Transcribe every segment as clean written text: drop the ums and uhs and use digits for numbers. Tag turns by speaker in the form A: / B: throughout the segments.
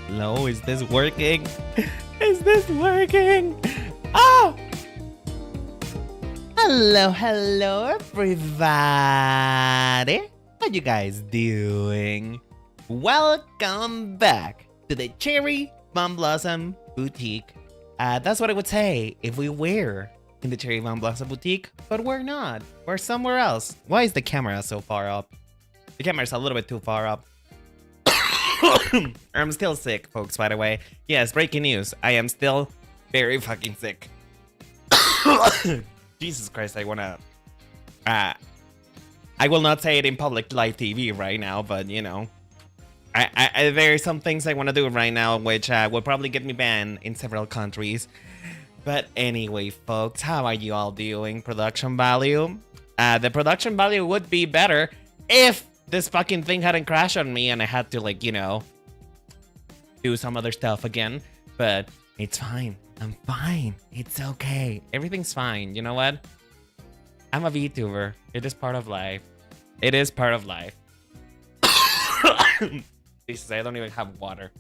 A: Hello, is this working? Is this working? Oh! Hello, everybody. How you guys doing? Welcome back to the Cherry Bomb Blossom Boutique. That's what I would say if we were in the Cherry Bomb Blossom Boutique, but we're not. We're somewhere else. Why is the camera so far up? The camera's a little bit too far up. I'm still sick, folks, by the way. Yes, breaking news. I am still very fucking sick. Jesus Christ, I wanna... I will not say it in public live TV right now, but, you know. There are some things I want to do right now, which will probably get me banned in several countries. But anyway, folks, how are you all doing? Production value? The production value would be better if this fucking thing hadn't crashed on me and I had to, like, you know, do some other stuff again. But it's fine. I'm fine. It's okay. Everything's fine. You know what? I'm a VTuber. It is part of life. It is part of life. Jesus, I don't even have water.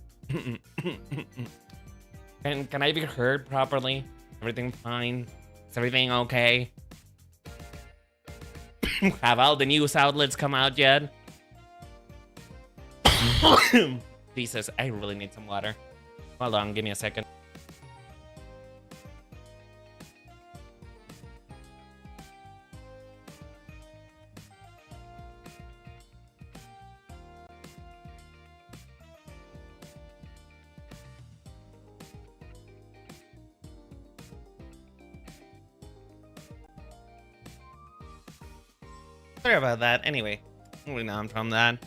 A: Can I be heard properly? Everything fine? Is everything okay? Have all the news outlets come out yet? Jesus, I really need some water. Hold on, give me a second. Sorry about that. Anyway, moving on from that.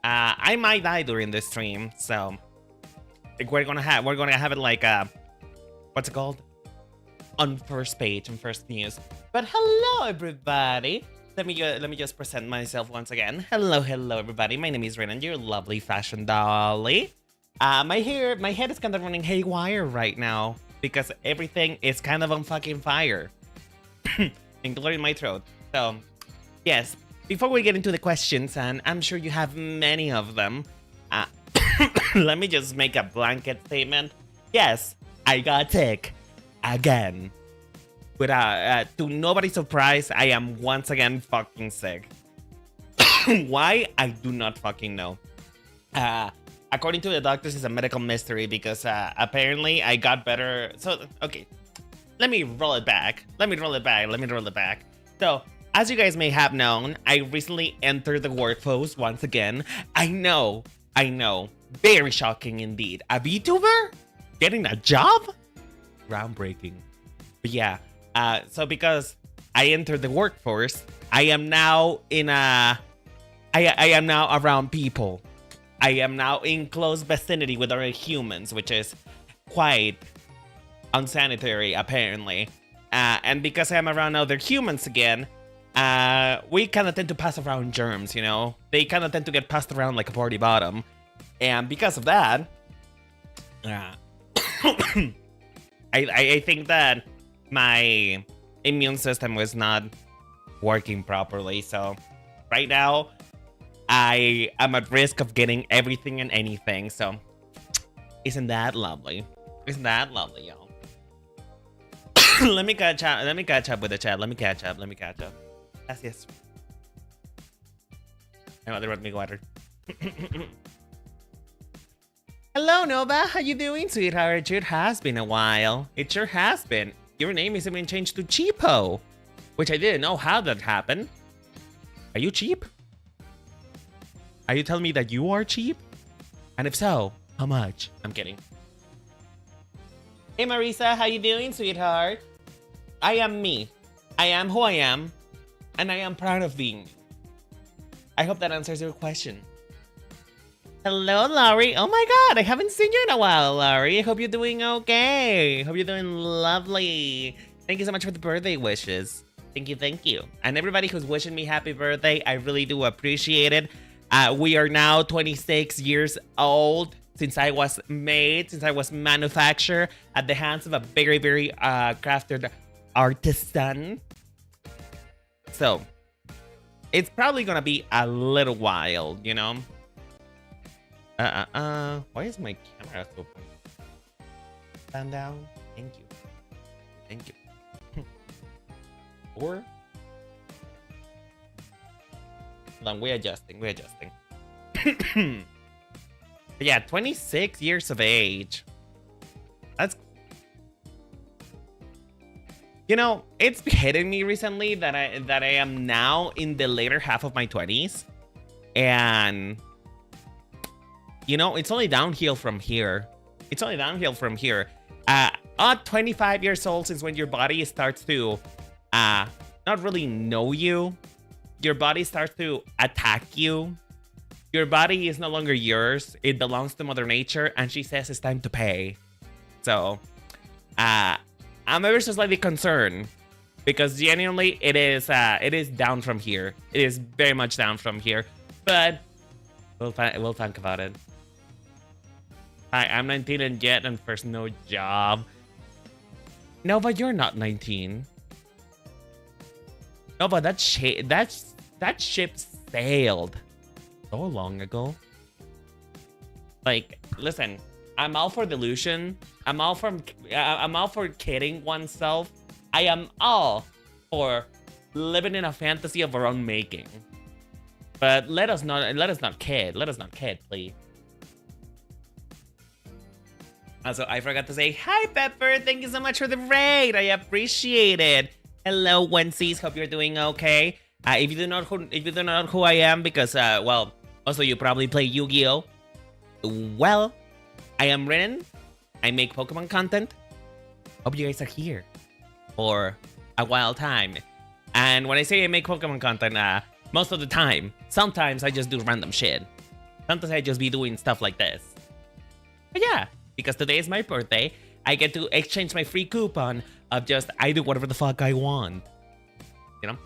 A: I might die during this stream, so like, we're gonna have it like what's it called? On first page, on first news. But hello, everybody. Let me just present myself once again. Hello, everybody. My name is Renan, your lovely fashion dolly. My head is kind of running haywire right now because everything is kind of on fucking fire, including my throat. So, yes. Before we get into the questions, and I'm sure you have many of them, let me just make a blanket statement. Yes, I got sick again. But to nobody's surprise, I am once again fucking sick. Why? I do not fucking know. According to the doctors, it's a medical mystery because apparently I got better. So, okay, let me roll it back. So, as you guys may have known, I recently entered the workforce once again. I know. Very shocking indeed. A VTuber? Getting a job? Groundbreaking. But yeah, so because I entered the workforce, I am now in I am now around people. I am now in close vicinity with other humans, which is quite unsanitary, apparently. And because I am around other humans again, we kind of tend to pass around germs, you know? They kind of tend to get passed around like a party bottom. And because of that, I think that my immune system was not working properly. So right now, I am at risk of getting everything and anything. So isn't that lovely? Isn't that lovely, y'all? Let me catch up with the chat. Let me catch up. Gracias. I want me water. Hello, Nova. How you doing, sweetheart? It sure has been a while. It sure has been. Your name is even changed to Cheapo, which I didn't know how that happened. Are you cheap? Are you telling me that you are cheap? And if so, how much? I'm kidding. Hey, Marisa. How you doing, sweetheart? I am me. I am who I am. And I am proud of being me. I hope that answers your question. Hello, Laurie. Oh my god, I haven't seen you in a while, Laurie. I hope you're doing okay. Hope you're doing lovely. Thank you so much for the birthday wishes. Thank you. And everybody who's wishing me happy birthday, I really do appreciate it. We are now 26 years old since I was manufactured at the hands of a very, very crafted artisan. So, it's probably gonna be a little while, you know? Why is my camera so bright? Stand down. Thank you. Thank you. Or hold on, we're adjusting. Yeah, 26 years of age. That's, you know, it's hitting me recently that I am now in the later half of my 20s, and you know, it's only downhill from here. At 25 years old, since when your body starts to not really know you, your body starts to attack you. Your body is no longer yours. It belongs to Mother Nature, and she says it's time to pay. So, I'm ever so slightly concerned because genuinely it is down from here. It is very much down from here, but we'll think about it. Hi, I'm 19 and yet and first no job. No, but you're not 19. No, but that ship sailed so long ago. Like, listen, I'm all for delusion. I'm all for kidding oneself. I am all for living in a fantasy of our own making. But let us not kid, please. Also, I forgot to say hi, Pepper. Thank you so much for the raid. I appreciate it. Hello, Wensies. Hope you're doing okay. If you do not know who I am, because well, also you probably play Yu-Gi-Oh. Well, I am Rin. I make Pokemon content. Hope you guys are here for a while time. And when I say I make Pokemon content, most of the time, sometimes I just do random shit. Sometimes I just be doing stuff like this. But yeah, because today is my birthday, I get to exchange my free coupon of just I do whatever the fuck I want. You know?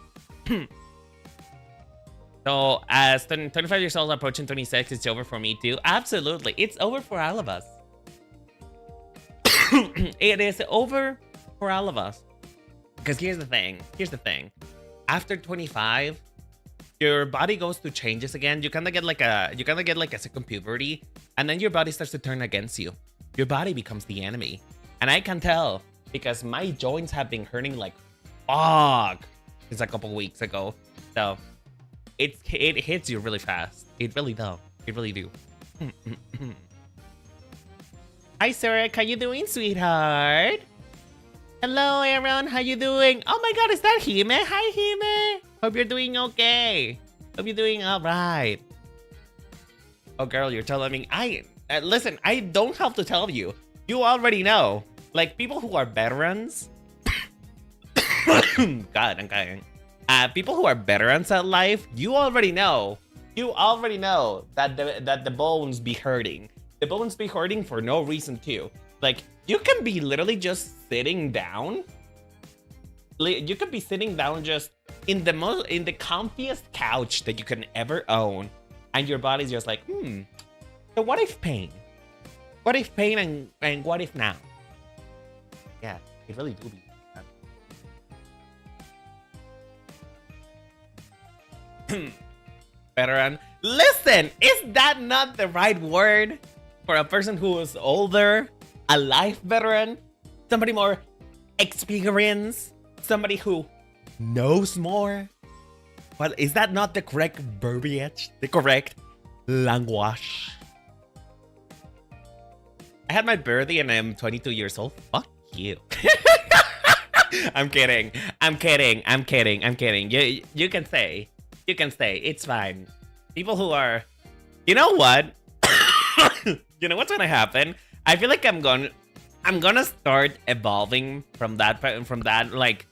A: So, as 25 years old, approaching 26, it's over for me too. Absolutely. It's over for all of us. It is over for all of us. Because here's the thing. After 25, your body goes through changes again. You kind of get like a second puberty, and then your body starts to turn against you. Your body becomes the enemy. And I can tell because my joints have been hurting like fuck since a couple weeks ago. So it hits you really fast. It really does. It really do. Hi, Sarah. How you doing, sweetheart? Hello, Aaron. How you doing? Oh my God, is that Hime? Hi, Hime. Hope you're doing okay. Hope you're doing all right. Oh, girl, you're telling me. Listen, I don't have to tell you. You already know. Like, people who are veterans. God, I'm dying. People who are veterans at life, you already know. You already know that the bones be hurting. The bones be hurting for no reason too. Like, you can be literally just sitting down. You could be sitting down just in the comfiest couch that you can ever own, and your body's just like, so what if pain? What if pain and what if now? Yeah, it really do be. Veteran. Listen, is that not the right word for a person who is older? A life veteran? Somebody more experienced? Somebody who knows more? Well, is that not the correct verbiage? The correct language? I had my birthday and I'm 22 years old. Fuck you. I'm kidding. You can say. It's fine. People who are, you know what? You know what's gonna happen? I feel like I'm gonna start evolving from that like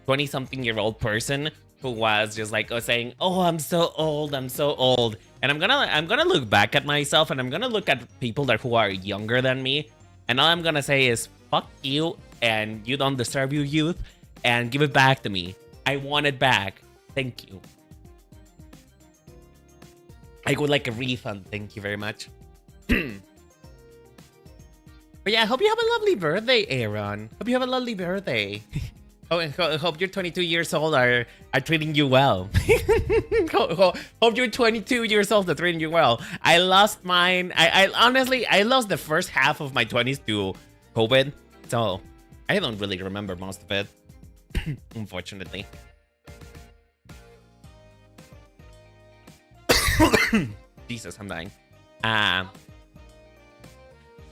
A: 20-something-year-old person who was just like saying, "Oh, I'm so old," and I'm gonna look back at myself and I'm gonna look at people who are younger than me, and all I'm gonna say is, "Fuck you," and you don't deserve your youth, and give it back to me. I want it back. Thank you. I would like a refund. Thank you very much. But yeah, I hope you have a lovely birthday, Aaron. Hope you have a lovely birthday. Hope your 22 years old are treating you well. Hope your 22 years old are treating you well. I lost mine. I honestly, I lost the first half of my 20s to COVID. So I don't really remember most of it, unfortunately. Jesus, I'm dying.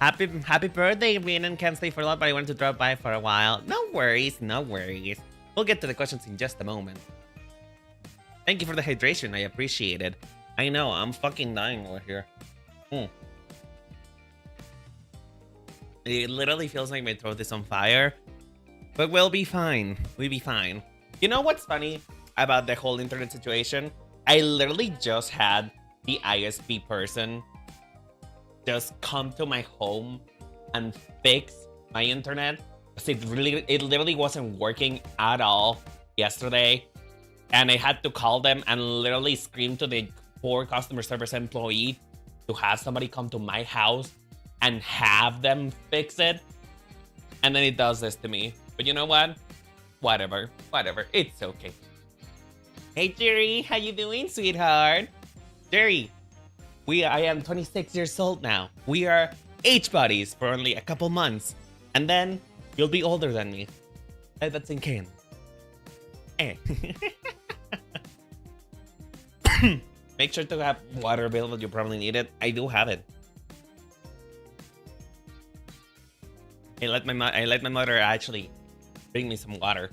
A: Happy birthday, Rhiannon. Can't stay for long, but I wanted to drop by for a while. No worries, no worries. We'll get to the questions in just a moment. Thank you for the hydration. I appreciate it. I know, I'm fucking dying over here. It literally feels like my throat is on fire. But we'll be fine. We'll be fine. You know what's funny about the whole internet situation? I literally just had the ISP person just come to my home and fix my internet. It literally wasn't working at all yesterday. And I had to call them and literally scream to the poor customer service employee to have somebody come to my house and have them fix it. And then it does this to me. But you know what? Whatever. It's okay. Hey, Jerry. How you doing, sweetheart? Jerry, I am 26 years old now. We are age buddies for only a couple months. And then you'll be older than me. Let that sink in. Eh. Make sure to have water available. You probably need it. I do have it. I let my mother actually bring me some water.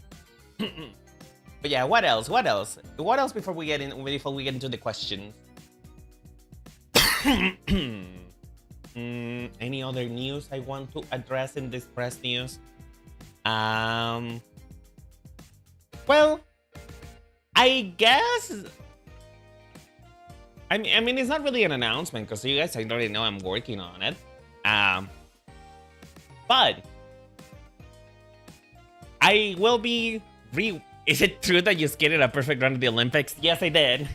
A: But yeah, what else? Before we get into the questions? Any other news I want to address in this press news? Well, I guess. I mean, it's not really an announcement because you guys already know I'm working on it. But I will be Is it true that you skated a perfect run at the Olympics? Yes, I did.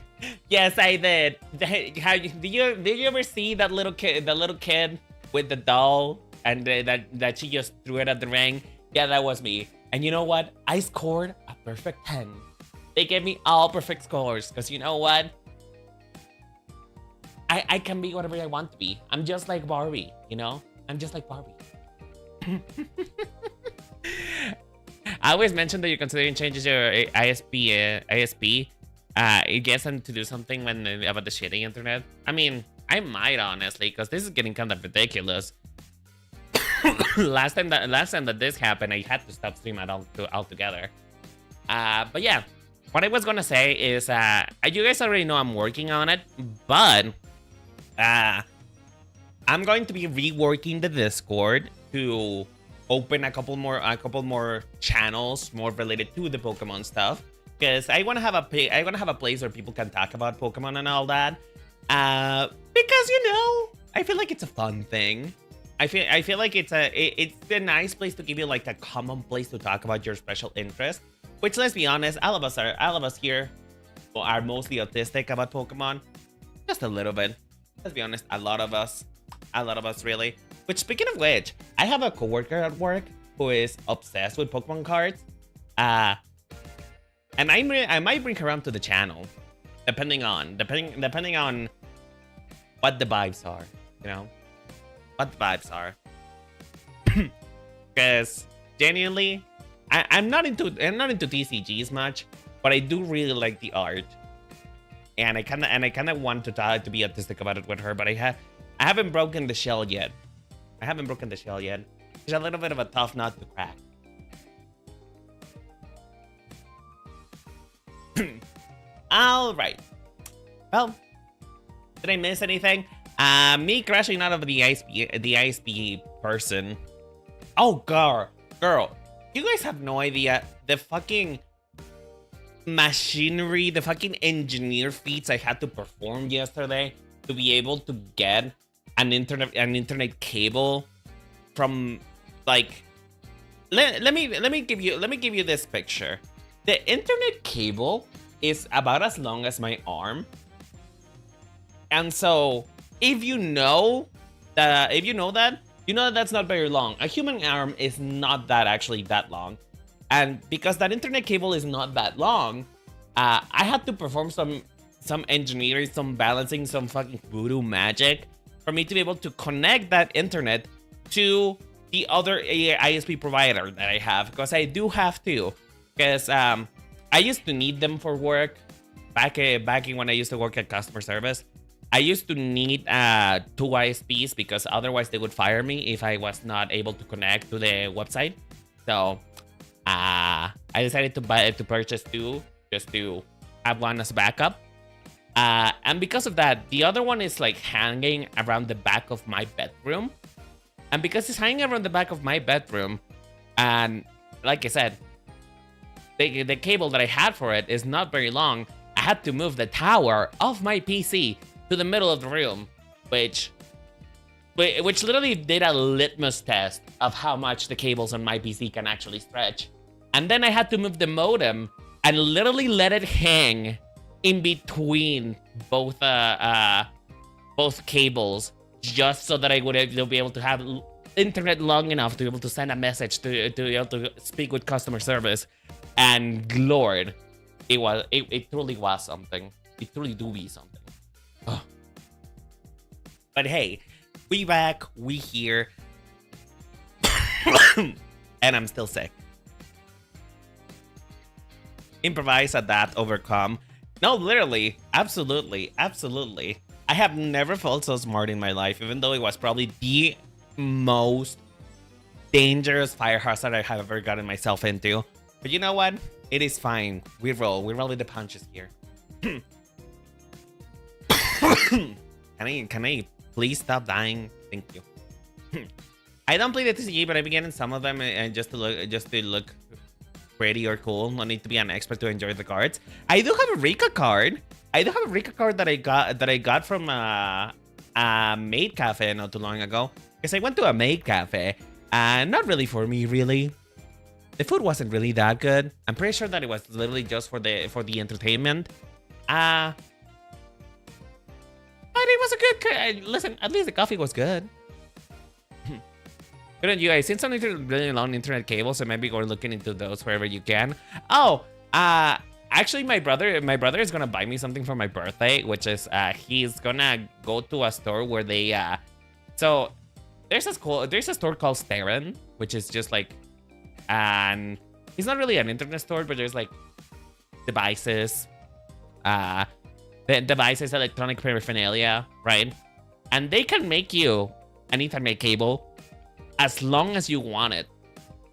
A: Yes, I did. Did you ever see that little kid with the doll and that she just threw it at the ring? Yeah, that was me. And you know what? I scored a perfect 10. They gave me all perfect scores because you know what? I can be whatever I want to be. I'm just like Barbie, you know? I'm just like Barbie. I always mention that you're considering changes your ISP. It gets them to do something about the shitty internet. I mean, I might honestly, because this is getting kind of ridiculous. last time that this happened, I had to stop streaming altogether. But yeah, what I was gonna say is, you guys already know I'm working on it, but I'm going to be reworking the Discord to open a couple more channels more related to the Pokemon stuff, because I want to have a place where people can talk about Pokemon and all that. Because you know, I feel like it's a fun thing. I feel like it's a nice place to give you like a common place to talk about your special interest. Which, let's be honest, all of us here are mostly autistic about Pokemon, just a little bit. Let's be honest, a lot of us really. Which, speaking of which, I have a coworker at work who is obsessed with Pokemon cards. And I might bring her around to the channel, depending on what the vibes are, you know, what the vibes are. Because genuinely, I'm not into TCGs much, but I do really like the art, and I kind of want to be autistic about it with her, but I haven't broken the shell yet. It's a little bit of a tough nut to crack. All right. Well, did I miss anything? Me crashing out of the ISP person. Oh, girl, you guys have no idea the fucking machinery, the fucking engineer feats I had to perform yesterday to be able to get an internet cable from, like, let me give you this picture. The internet cable is about as long as my arm, and so if you know that, you know that that's not very long. A human arm is not that long. And because that internet cable is not that long, I had to perform some engineering, some balancing, some fucking voodoo magic for me to be able to connect that internet to the other ISP provider that I have, because I do have to. Because I used to need them for work back in when I used to work at customer service. I used to need 2 ISPs because otherwise they would fire me if I was not able to connect to the website. So I decided to purchase 2 just to have one as backup. And because of that, the other one is like hanging around the back of my bedroom. And because it's hanging around the back of my bedroom, and like I said, the cable that I had for it is not very long, I had to move the tower of my PC to the middle of the room, which literally did a litmus test of how much the cables on my PC can actually stretch. And then I had to move the modem and literally let it hang in between both cables, just so that I would be able to have internet long enough to be able to send a message to be able to speak with customer service. And Lord, it truly was something. It truly do be something. Ugh. But hey, we back, we here, and I'm still sick. Improvise, adapt, overcome. No, literally, absolutely. I have never felt so smart in my life, even though it was probably the most dangerous fire hazard I have ever gotten myself into. But you know what? It is fine. We roll with the punches here. Can I please stop dying? Thank you. I don't play the TCG, but I've been getting some of them, and just to look pretty or cool. No need to be an expert to enjoy the cards. I do have a Rika card. That I got from a maid cafe not too long ago. Because I went to a maid cafe, and not really for me, really. The food wasn't really that good. I'm pretty sure that it was literally just for the entertainment. But it was a good. Listen, at least the coffee was good. Good on you guys. Since I'm really long internet cables, so maybe go looking into those wherever you can. Oh, actually, my brother is gonna buy me something for my birthday, which is he's gonna go to a store where they so there's a store called Staren, which is just like, and it's not really an internet store, but there's like devices, electronic paraphernalia, right? And they can make you an Ethernet cable as long as you want it.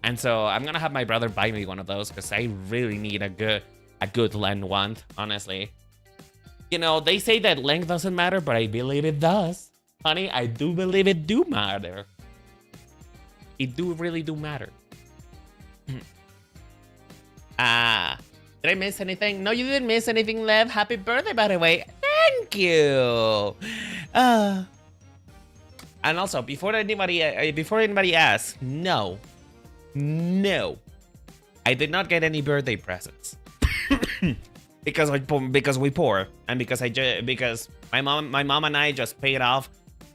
A: And so I'm gonna have my brother buy me one of those because I really need a good length one, honestly. You know, they say that length doesn't matter, but I believe it does. Honey, I do believe it do matter. It do really do matter. Did I miss anything? No, you didn't miss anything, Lev. Happy birthday, by the way. Thank you. And also, before anybody asks, no, I did not get any birthday presents because we poor, and because my mom and I just paid off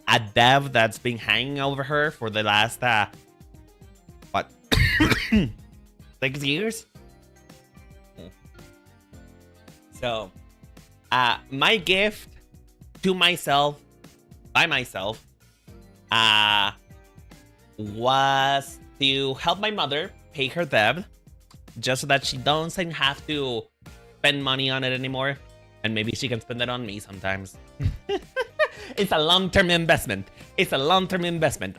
A: a dev that's been hanging over her for the last 6 years. So, my gift to myself, by myself, was to help my mother pay her debt, just so that she doesn't have to spend money on it anymore, and maybe she can spend it on me sometimes. It's a long-term investment.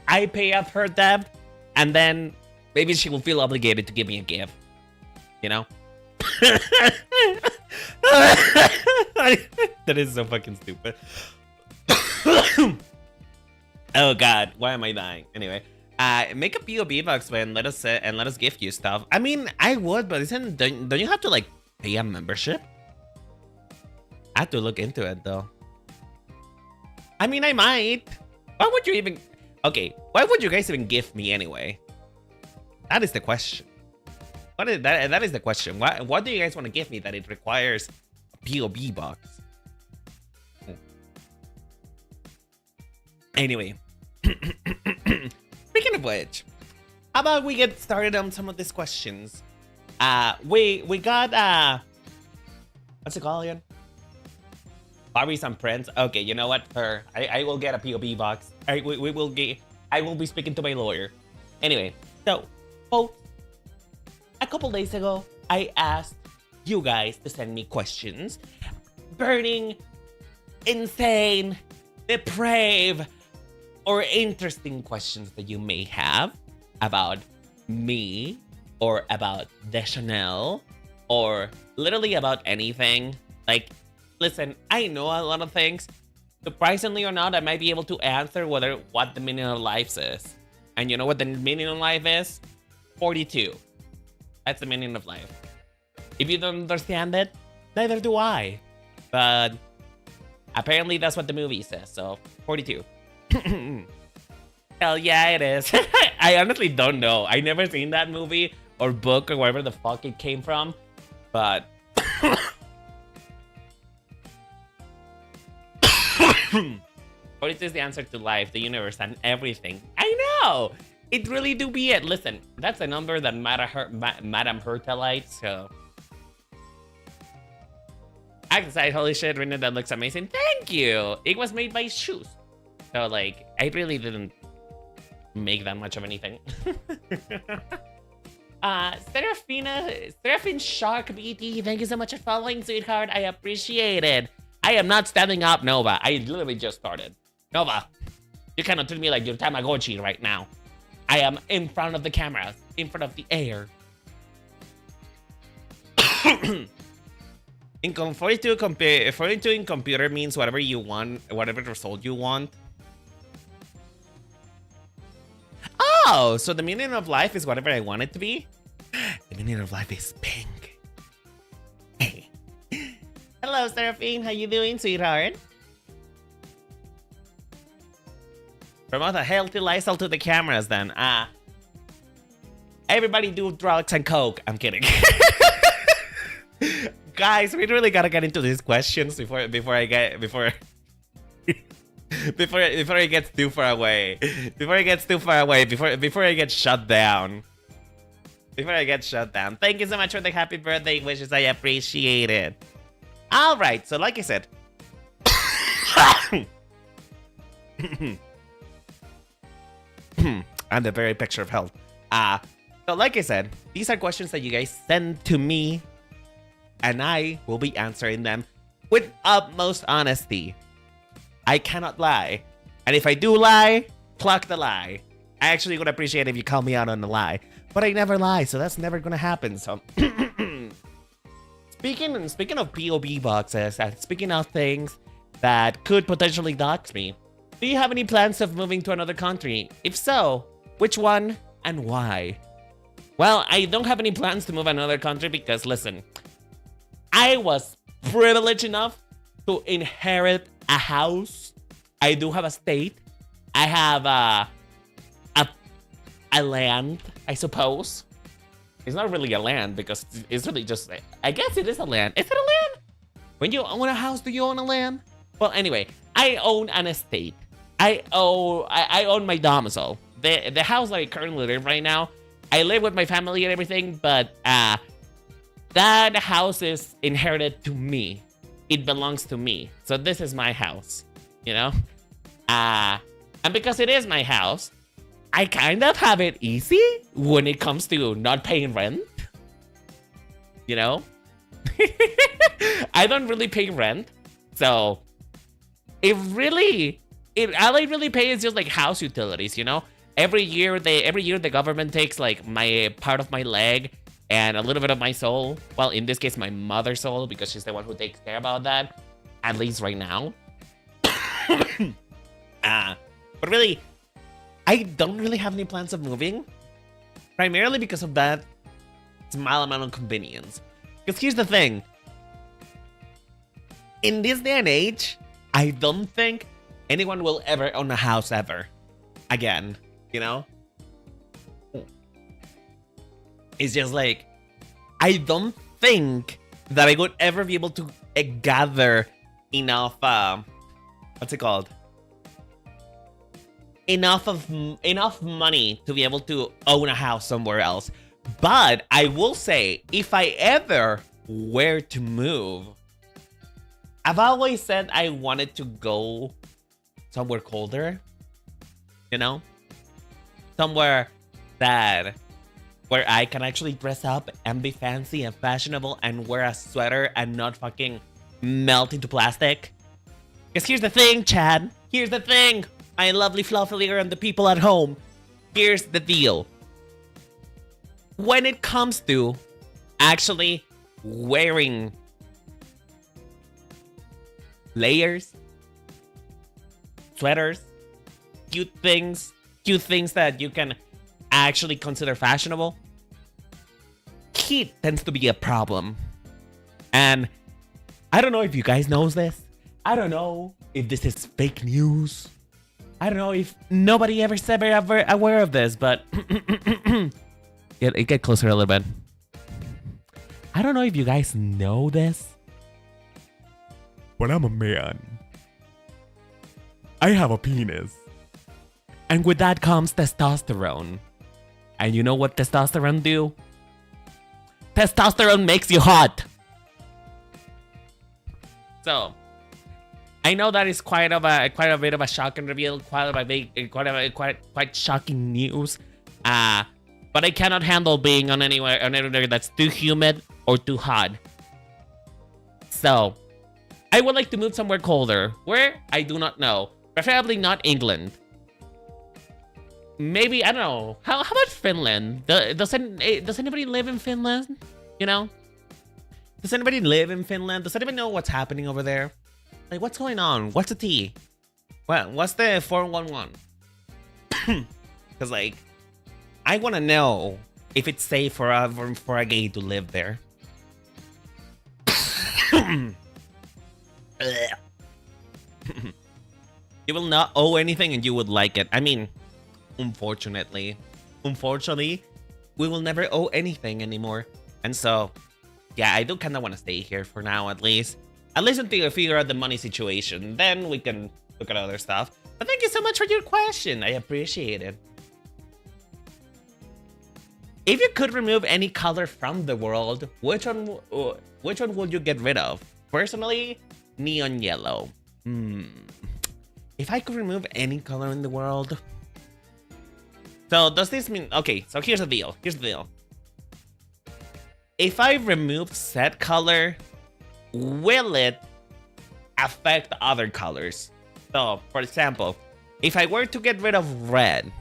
A: I pay off her debt, and then maybe she will feel obligated to give me a gift, you know? That is so fucking stupid. Oh god, why am I dying? Anyway, make a POB box, man. Let us gift you stuff. I mean, I would, but don't you have to like pay a membership? I have to look into it though. I mean, I might. Why would you even? Okay, why would you guys even gift me anyway? That is the question. What is that? That is the question. What do you guys want to give me that it requires a POB box? Anyway, speaking of which, how about we get started on some of these questions? We got what's it called again? Barbies and Prince. Okay, you know what? I will get a POB box. We will get. I will be speaking to my lawyer. Anyway, so folks, a couple days ago, I asked you guys to send me questions, burning, insane, depraved, or interesting questions that you may have about me, or about Deschanel, or literally about anything. Like, listen, I know a lot of things. Surprisingly or not, I might be able to answer what the meaning of life is. And you know what the meaning of life is? 42. That's the meaning of life. If you don't understand it, neither do I. But apparently that's what the movie says, so 42. Hell yeah, it is. I honestly don't know. I never seen that movie or book or wherever the fuck it came from. But 42 is the answer to life, the universe, and everything. I know! It really do be it. Listen, that's a number that Madame Herta likes, so... Outside, holy shit, Rina, that looks amazing. Thank you! It was made by shoes. So, like, I really didn't make that much of anything. Seraphine Shark BT, thank you so much for following, sweetheart. I appreciate it. I am not standing up, Nova. I literally just started. Nova, you cannot treat me like your Tamagotchi right now. I am in front of the cameras, in front of the air. In 42 in computer means whatever you want, whatever result you want. Oh, so the meaning of life is whatever I want it to be? The meaning of life is pink. Hey. Hello, Seraphine. How you doing, sweetheart? Promote a healthy lifestyle to the cameras, then. Everybody do drugs and coke. I'm kidding. Guys, we really gotta get into these questions before it gets too far away. Before I get shut down. Thank you so much for the happy birthday wishes. I appreciate it. All right, so like I said, and the very picture of health. So like I said, these are questions that you guys send to me, and I will be answering them with utmost honesty. I cannot lie, and if I do lie, pluck the lie. I actually would appreciate if you call me out on the lie, but I never lie, so that's never gonna happen. So. Speaking of POB boxes, and speaking of things that could potentially dox me, do you have any plans of moving to another country? If so, which one and why? Well, I don't have any plans to move another country because, listen, I was privileged enough to inherit a house. I do have a state. I have a land, I suppose. It's not really a land because it's really just, I guess it is a land. Is it a land? When you own a house, do you own a land? Well, anyway, I own an estate. I own my domicile. The house that I currently live right now, I live with my family and everything, but that house is inherited to me. It belongs to me. So this is my house, you know? And because it is my house, I kind of have it easy when it comes to not paying rent. You know? I don't really pay rent. So all I really pay is just like house utilities, you know? Every year the government takes like my part of my leg and a little bit of my soul. Well, in this case, my mother's soul, because she's the one who takes care about that. At least right now. But really, I don't really have any plans of moving, primarily because of that small amount of convenience. Because here's the thing. In this day and age, I don't think anyone will ever own a house ever again, you know? It's just like, I don't think that I would ever be able to gather enough, what's it called? Enough money to be able to own a house somewhere else. But I will say, if I ever were to move, I've always said I wanted to go somewhere colder, you know? Somewhere where I can actually dress up and be fancy and fashionable and wear a sweater and not fucking melt into plastic. Because here's the thing, Chad. Here's the thing. My lovely fluffy and the people at home. Here's the deal. When it comes to actually wearing layers, sweaters, cute things that you can actually consider fashionable, heat tends to be a problem. And I don't know if you guys knows this. I don't know if this is fake news. I don't know if nobody ever aware of this, but get closer a little bit. I don't know if you guys know this, but I'm a man. I have a penis. And with that comes testosterone. And you know what testosterone do? Testosterone makes you hot. So, I know that is quite a bit of a shocking reveal, quite shocking news. But I cannot handle being on anywhere that's too humid or too hot. So, I would like to move somewhere colder. Where? I do not know. Preferably not England. Maybe, I don't know. How about Finland? Does anybody live in Finland? You know? Does anybody live in Finland? Does anybody know what's happening over there? Like, what's going on? What's the T? What's the 411? Because, like, I want to know if it's safe for a gay to live there. You will not owe anything and you would like it. I mean, unfortunately, we will never owe anything anymore. And so, yeah, I do kind of want to stay here for now, at least until you figure out the money situation. Then we can look at other stuff. But thank you so much for your question. I appreciate it. If you could remove any color from the world, which one would you get rid of? Personally, neon yellow. If I could remove any color in the world. So does this mean, okay, so here's the deal. If I remove said color, will it affect other colors? So, for example, if I were to get rid of red,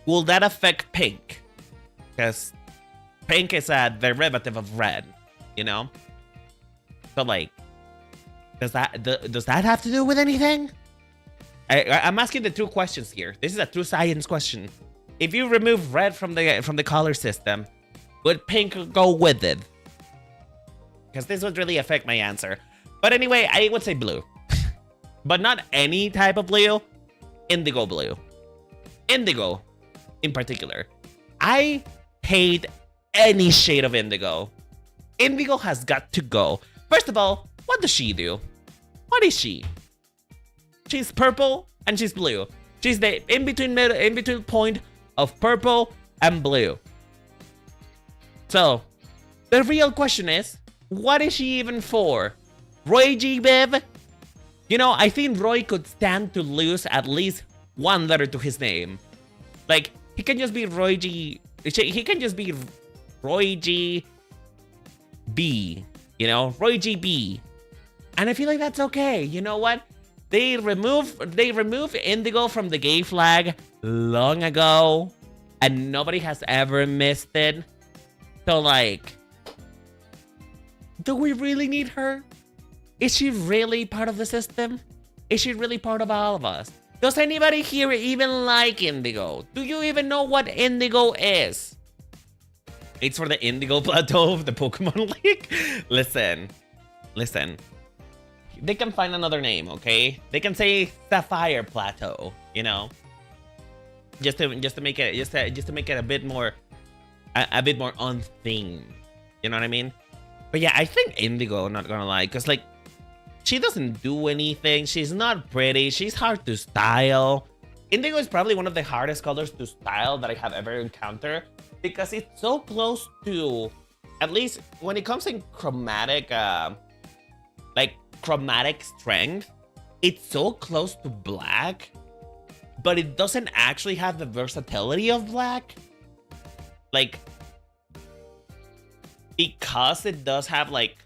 A: will that affect pink? Because pink is a derivative of red, you know? So, like, does that have to do with anything? I'm asking the true questions here. This is a true science question. If you remove red from the color system, would pink go with it? Because this would really affect my answer. But anyway, I would say blue. But not any type of blue. Indigo blue. Indigo, in particular. I hate any shade of indigo. Indigo has got to go. First of all, what does she do? What is she? She's purple and she's blue. She's the in-between point of purple and blue. So, the real question is, what is she even for? Roy G. Biv? You know, I think Roy could stand to lose at least one letter to his name. Like, he can just be Roy G. He can just be Roy G. B. You know, Roy G. B. And I feel like that's okay. You know what? They removed indigo from the gay flag long ago, and nobody has ever missed it. So, like, do we really need her? Is she really part of the system? Is she really part of all of us? Does anybody here even like indigo? Do you even know what indigo is? It's for the Indigo Plateau of the Pokemon League. Listen. They can find another name, okay? They can say Sapphire Plateau, you know, just to make it a bit more on theme. You know what I mean? But yeah, I think Indigo, not gonna lie, because like she doesn't do anything. She's not pretty. She's hard to style. Indigo is probably one of the hardest colors to style that I have ever encountered. because it's so close to, at least when it comes in chromatic, like chromatic strength, it's so close to black, but it doesn't actually have the versatility of black. Like, because it does have like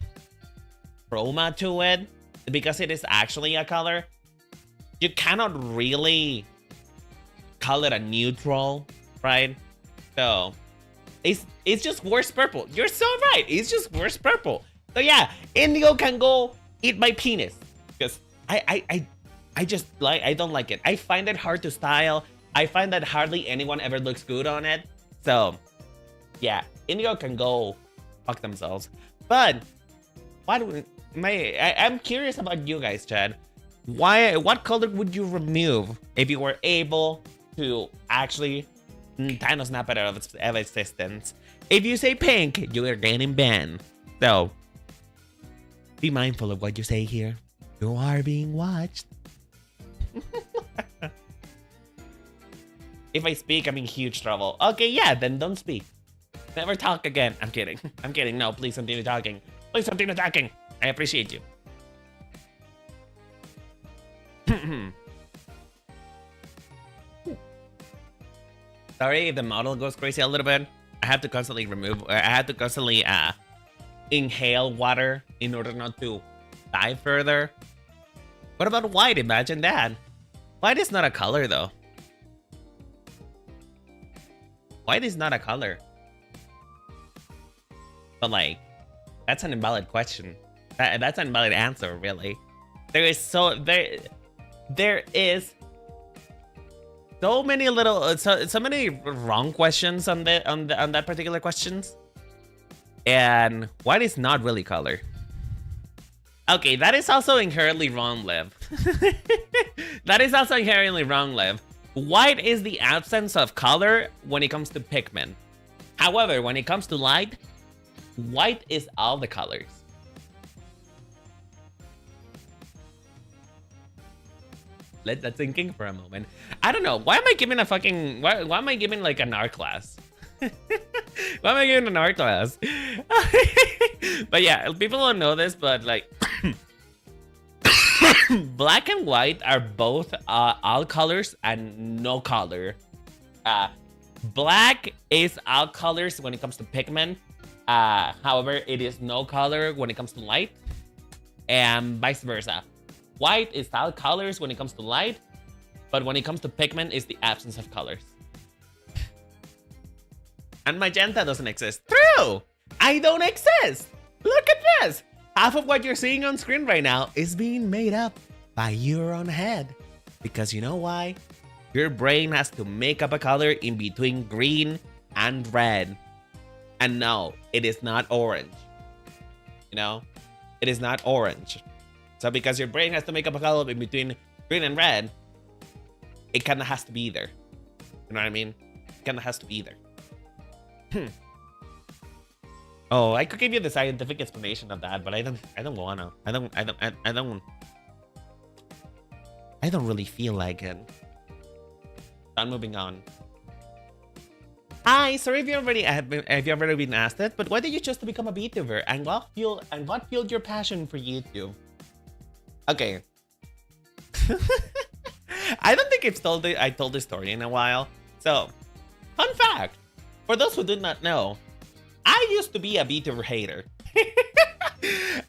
A: chroma to it, because it is actually a color, you cannot really call it a neutral, right? So it's just worse purple. You're so right. It's just worse purple. So yeah, indigo can go eat my penis, because I just like, I don't like it. I find it hard to style. I find that hardly anyone ever looks good on it. So yeah, indigo can go fuck themselves. But I'm curious about you guys, Chad. What color would you remove if you were able to actually kind of snap it out of existence? If you say pink, you are getting banned. So be mindful of what you say here. You are being watched. If I speak, I'm in huge trouble. Okay, yeah, then don't speak. Never talk again. I'm kidding. I'm kidding. No, please continue talking. Please continue talking. I appreciate you. Sorry if the model goes crazy a little bit. I have to constantly inhale water in order not to dive further. What about white? Imagine that. White is not a color though. White is not a color. But like, that's an invalid question. That's an invalid answer, really. There is so many little so many wrong questions on that particular questions. And white is not really color. Okay, that is also inherently wrong, Liv. That is also inherently wrong, Liv. White is the absence of color when it comes to pigment. However, when it comes to light, white is all the colors. Let that sink in for a moment. I don't know. Why am I giving a fucking... Why am I giving like an art class? Why am I giving an art class? But yeah, people don't know this, but like... black and white are both all colors and no color. Black is all colors when it comes to pigment. However, it is no color when it comes to light. And vice versa. White is all colors when it comes to light, but when it comes to pigment, it's the absence of colors. And magenta doesn't exist. True! I don't exist! Look at this! Half of what you're seeing on screen right now is being made up by your own head. Because you know why? Your brain has to make up a color in between green and red. And no, it is not orange. You know? It is not orange. So because your brain has to make up a color in between green and red, it kind of has to be there. You know what I mean? It kind of has to be there. Oh, I could give you the scientific explanation of that, but I don't wanna. I don't really feel like it. So I'm moving on. Hi, sorry if you already been asked it, but why did you choose to become a Vtuber, and what fueled your passion for YouTube? Okay. I don't think I told this story in a while. So, fun fact, for those who did not know, I used to be a Vtuber hater.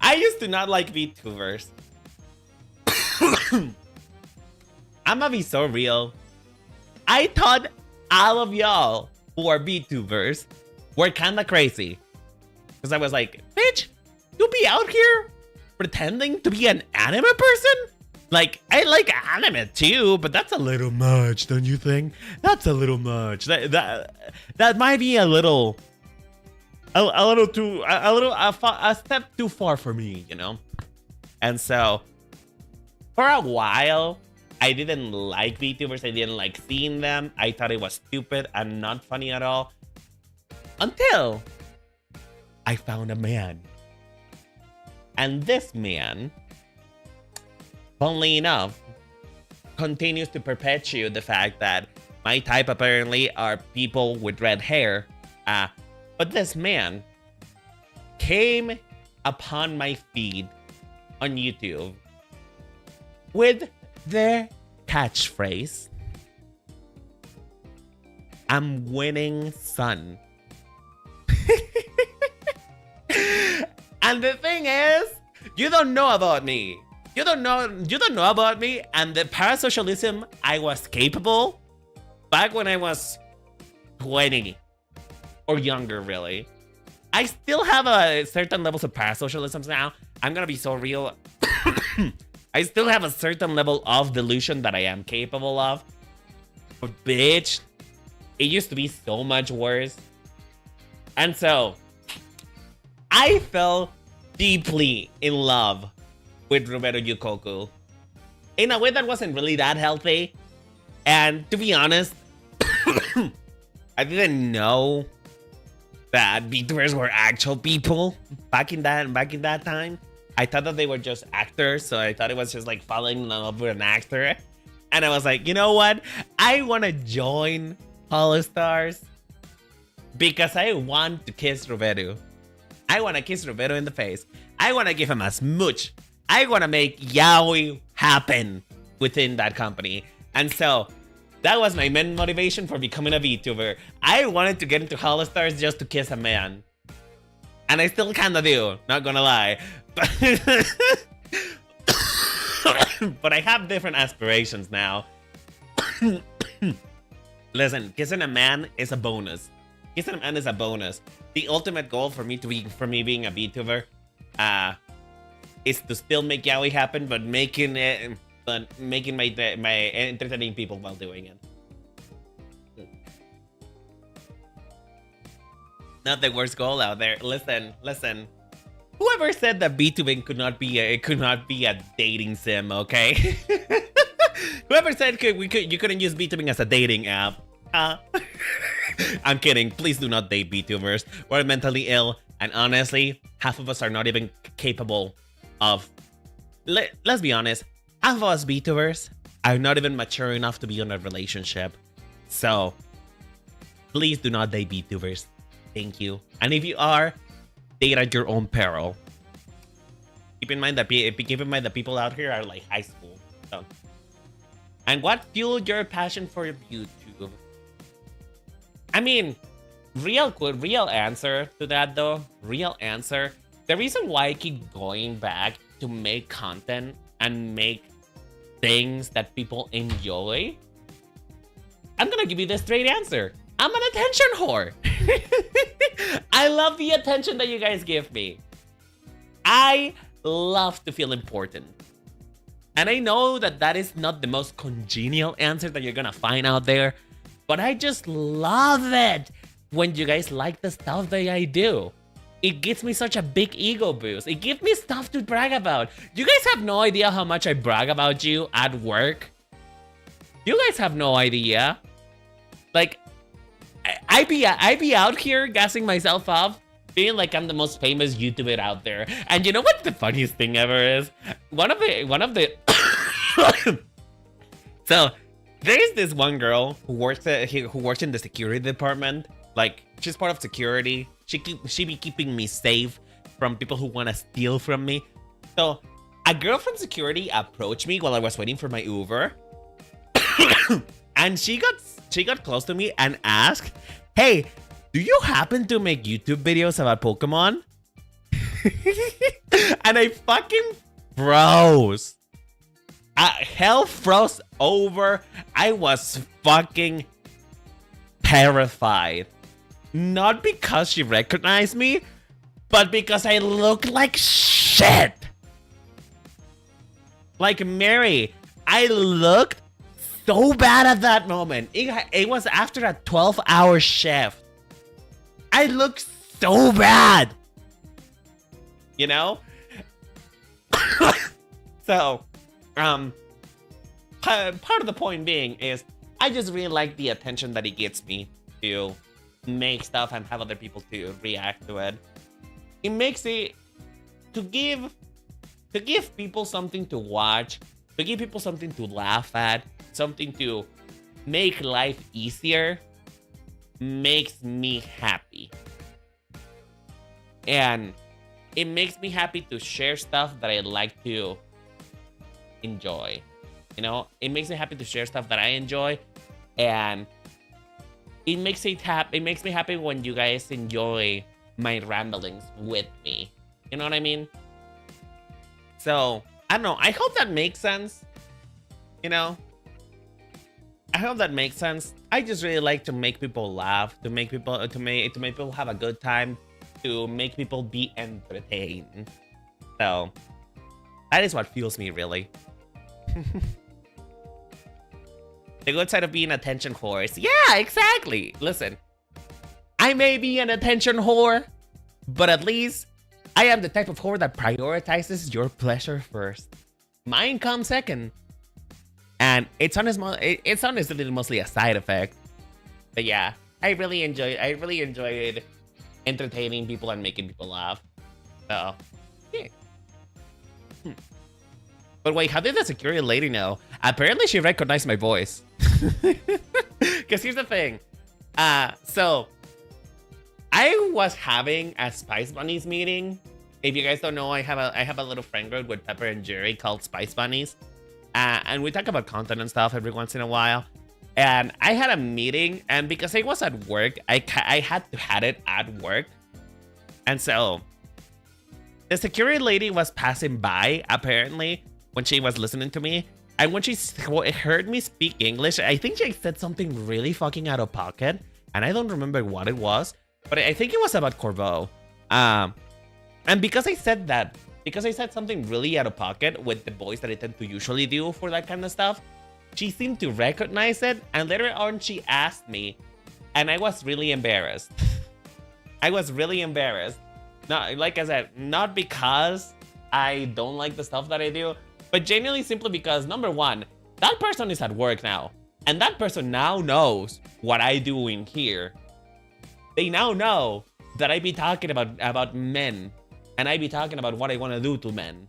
A: I used to not like Vtubers. I'm gonna be so real. I thought all of y'all who are Vtubers were kinda crazy. Because I was like, bitch, you be out here pretending to be an anime person? Like, I like anime too, but that's a little much, don't you think? That's a little much. That might be a step too far for me, you know? And so, for a while, I didn't like VTubers. I didn't like seeing them. I thought it was stupid and not funny at all. Until I found a man. And this man, funnily enough, continues to perpetuate the fact that my type apparently are people with red hair But this man came upon my feed on YouTube with their catchphrase, "I'm winning, son." And the thing is, you don't know about me. You don't know about me and the parasocialism I was capable back when I was 20 or younger, really. I still have a certain levels of parasocialism now. I'm gonna be so real. I still have a certain level of delusion that I am capable of. But bitch, it used to be so much worse. And so, I fell deeply in love with Roberto Yukoku in a way that wasn't really that healthy. And to be honest, I didn't know that VTubers were actual people back in that time. I thought that they were just actors, so I thought it was just like falling in love with an actor. And I was like, you know what? I want to join Hollow Stars because I want to kiss Roberto. I want to kiss Roberto in the face. I want to give him a smooch. I want to make yaoi happen within that company. And so that was my main motivation for becoming a VTuber. I wanted to get into Hollow Stars just to kiss a man. And I still kinda do, not gonna lie. But I have different aspirations now. Listen, kissing a man is a bonus. Kissing a man is a bonus. The ultimate goal for me being a VTuber is to still make yaoi happen, but making my entertaining people while doing it. Not the worst goal out there. Listen. Whoever said that VTubing could not be a dating sim, okay? Whoever said you couldn't use VTubing as a dating app. I'm kidding. Please do not date VTubers. We're mentally ill, and honestly, half of us are not even capable of. Let's be honest. Half of us VTubers are not even mature enough to be in a relationship. So, please do not date VTubers. Thank you. And if you are, date at your own peril. Keep in mind that people out here are like high school. So. And what fueled your passion for YouTube? I mean, real answer to that though. Real answer. The reason why I keep going back to make content and make things that people enjoy, I'm gonna give you the straight answer. I'm an attention whore. I love the attention that you guys give me. I love to feel important. And I know that that is not the most congenial answer that you're gonna find out there, but I just love it when you guys like the stuff that I do. It gives me such a big ego boost. It gives me stuff to brag about. You guys have no idea how much I brag about you at work. You guys have no idea. Like, I be out here gassing myself up, feeling like I'm the most famous YouTuber out there. And you know what the funniest thing ever is? One of the So there's this one girl who works in the security department. Like, she's part of security. She be keeping me safe from people who want to steal from me. So a girl from security approached me while I was waiting for my Uber. And she got close to me and asked, "Hey, do you happen to make YouTube videos about Pokemon?" And I fucking froze. Hell froze over. I was fucking terrified. Not because she recognized me, but because I look like shit. Like Mary, I looked so bad at that moment. It was after a 12-hour shift. I looked so bad. You know? So, part of the point being is I just really like the attention that it gets me to make stuff and have other people to react to it. It makes it to give people something to watch, to give people something to laugh at, something to make life easier, makes me happy. And it makes me happy to share stuff that I like to enjoy. You know, it makes me happy to share stuff that I enjoy, and it makes me happy when you guys enjoy my ramblings with me. You know what I mean? So, I don't know. I hope that makes sense. You know? I hope that makes sense. I just really like to make people laugh, to make people have a good time, to make people be entertained. So, that is what fuels me, really. The good side of being attention whore. Yeah, exactly. Listen, I may be an attention whore, but at least I am the type of whore that prioritizes your pleasure first. Mine comes second. And it's honestly mostly a side effect. But yeah, I really enjoyed entertaining people and making people laugh. So, yeah. But wait, how did the security lady know? Apparently she recognized my voice. Because here's the thing. So I was having a Spice Bunnies meeting. If you guys don't know, I have a little friend group with Pepper and Jerry called Spice Bunnies. And we talk about content and stuff every once in a while. And I had a meeting, and because I was at work, I had to have it at work. And so the security lady was passing by, apparently, when she was listening to me. And when she heard me speak English, I think she said something really fucking out of pocket. And I don't remember what it was, but I think it was about Corvo. And because I said that, because I said something really out of pocket with the voice that I tend to usually do for that kind of stuff, she seemed to recognize it, and later on she asked me, and I was really embarrassed. I was really embarrassed. Not, like I said, not because I don't like the stuff that I do, but genuinely simply because, number one, that person is at work now, and that person now knows what I do in here. They now know that I be talking about men, and I be talking about what I want to do to men.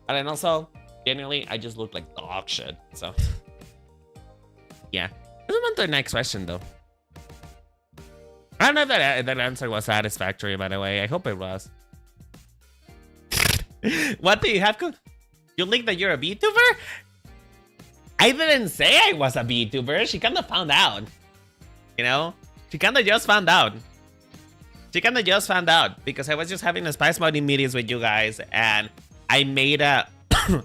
A: And then also, genuinely, I just look like dog shit, so. Yeah. Let's move on to the next question, though. I don't know if that answer was satisfactory, by the way. I hope it was. What do you have? You think that you're a Vtuber? I didn't say I was a Vtuber. She kind of found out. You know? She kind of just found out. She kind of just found out because I was just having a Spice Bunny meetings with you guys, and I made a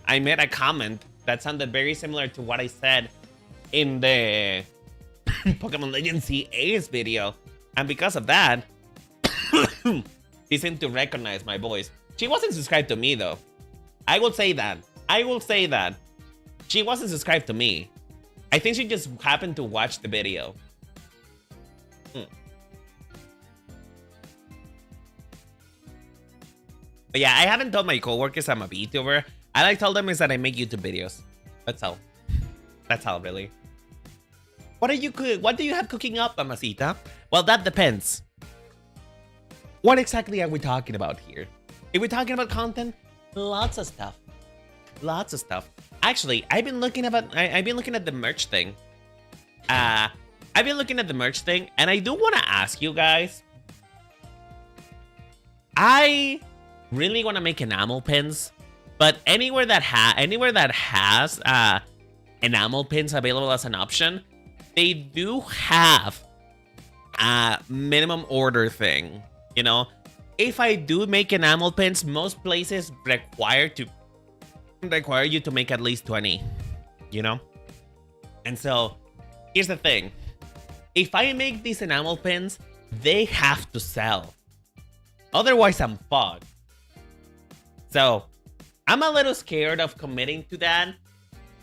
A: I made a comment that sounded very similar to what I said in the Pokemon Legends CA's video, and because of that, she seemed to recognize my voice. She wasn't subscribed to me though. I will say that. I will say that. She wasn't subscribed to me. I think she just happened to watch the video. But yeah, I haven't told my coworkers I'm a VTuber. All I told them is that I make YouTube videos. That's all. That's all, really. What do you have cooking up, Mamacita? Well, that depends. What exactly are we talking about here? If we're talking about content, lots of stuff. Lots of stuff. Actually, I've been looking at the merch thing. I've been looking at the merch thing, and I do want to ask you guys. I really want to make enamel pins, but anywhere that has enamel pins available as an option, they do have a minimum order thing. You know, if I do make enamel pins, most places require you to make at least 20. You know, and so here's the thing: if I make these enamel pins, they have to sell. Otherwise, I'm fucked. So, I'm a little scared of committing to that,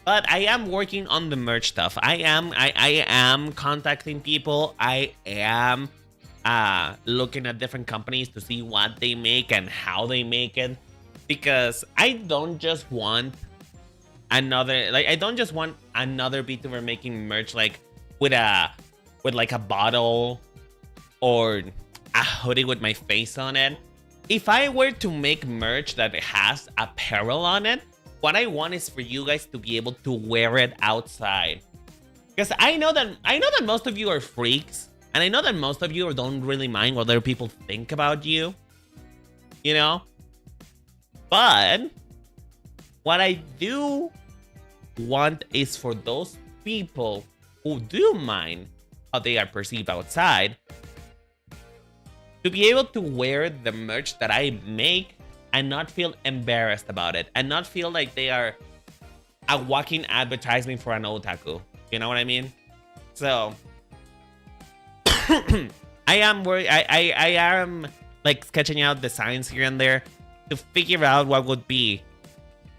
A: but I am working on the merch stuff. I am contacting people. I am looking at different companies to see what they make and how they make it, because I don't just want another VTuber making merch like with like a bottle or a hoodie with my face on it. If I were to make merch that has apparel on it, what I want is for you guys to be able to wear it outside. Because I know that most of you are freaks And I know that most of you don't really mind what other people think about you, you know? But what I do want is for those people who do mind how they are perceived outside to be able to wear the merch that I make and not feel embarrassed about it and not feel like they are a walking advertisement for an otaku. You know what I mean? So I am worried. I am like sketching out designs here and there to figure out what would be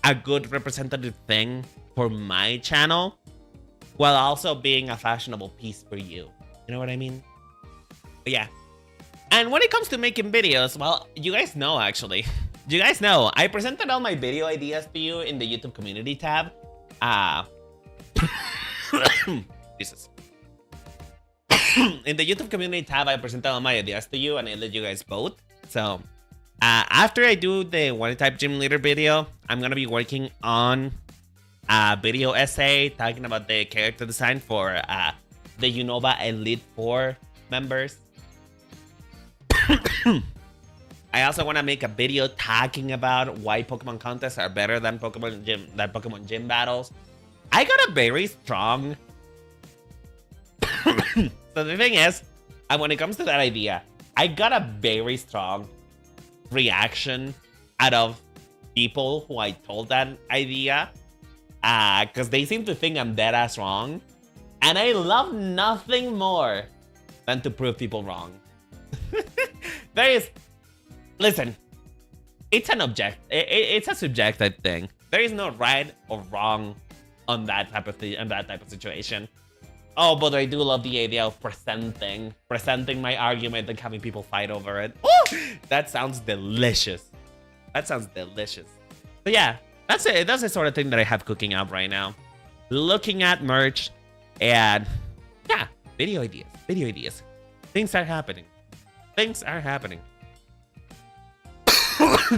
A: a good representative thing for my channel while also being a fashionable piece for you. You know what I mean? But yeah. And when it comes to making videos, well, you guys know actually. You guys know, I presented all my video ideas to you in the YouTube community tab. Jesus. In the YouTube community tab, I presented all my ideas to you and I let you guys vote. So, after I do the One Type Gym Leader video, I'm gonna be working on a video essay talking about the character design for the Unova Elite 4 members. I also want to make a video talking about why Pokemon contests are better than Pokemon gym battles. I got a very strong. So the thing is, when it comes to that idea, I got a very strong reaction out of people who I told that idea, because they seem to think I'm dead ass wrong, and I love nothing more than to prove people wrong. Listen, it's a subjective thing. There is no right or wrong on that type of situation. Oh, but I do love the idea of presenting my argument and having people fight over it. Ooh, that sounds delicious. That sounds delicious. But yeah, that's it. That's the sort of thing that I have cooking up right now. Looking at merch and yeah, video ideas. Things are happening.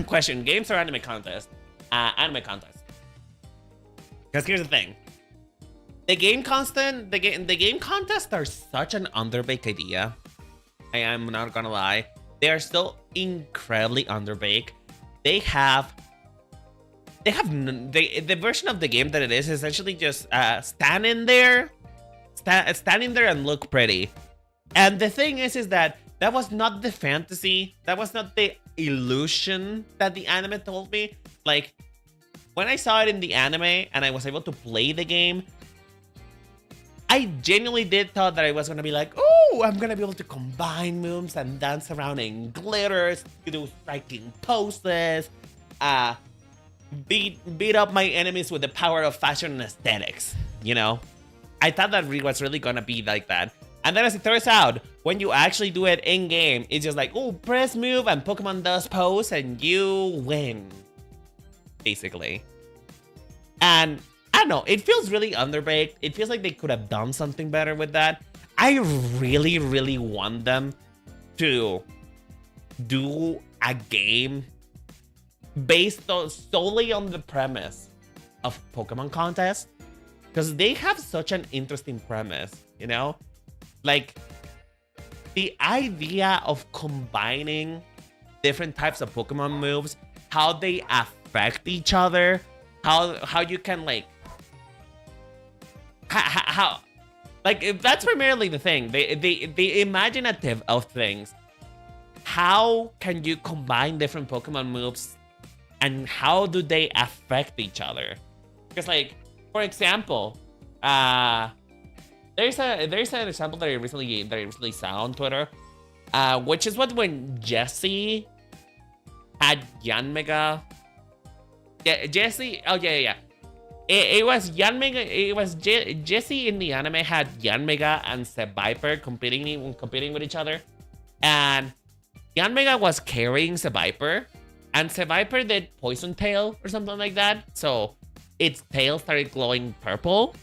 A: Question: games or anime contest? Anime contest. Because here's the thing: the game contests are such an underbaked idea. I am not gonna lie; they are still incredibly underbaked. The version of the game that it is essentially just standing there and look pretty. And the thing is that was not the fantasy. That was not the illusion that the anime told me. Like, when I saw it in the anime and I was able to play the game, I genuinely did thought that I was gonna be like, oh, I'm gonna be able to combine moves and dance around in glitters, do striking poses, beat up my enemies with the power of fashion and aesthetics, you know? I thought that it was really gonna be like that. And then as it turns out, when you actually do it in-game, it's just like, oh, press move and Pokemon does pose and you win. Basically. And I don't know, it feels really underbaked. It feels like they could have done something better with that. I really, really want them to do a game based solely on the premise of Pokemon contest. Because they have such an interesting premise, you know? Like, the idea of combining different types of Pokemon moves, how they affect each other, how you can like, how like that's primarily the thing. The imaginative of things. How can you combine different Pokemon moves, and how do they affect each other? Because like, for example, there's an example that I recently saw on Twitter, which is when Jessie had Yanmega. Yeah, Jessie. Oh yeah. It was Yanmega. It was Jessie in the anime had Yanmega and Seviper competing with each other, and Yanmega was carrying Seviper, and Seviper did Poison Tail or something like that. So its tail started glowing purple.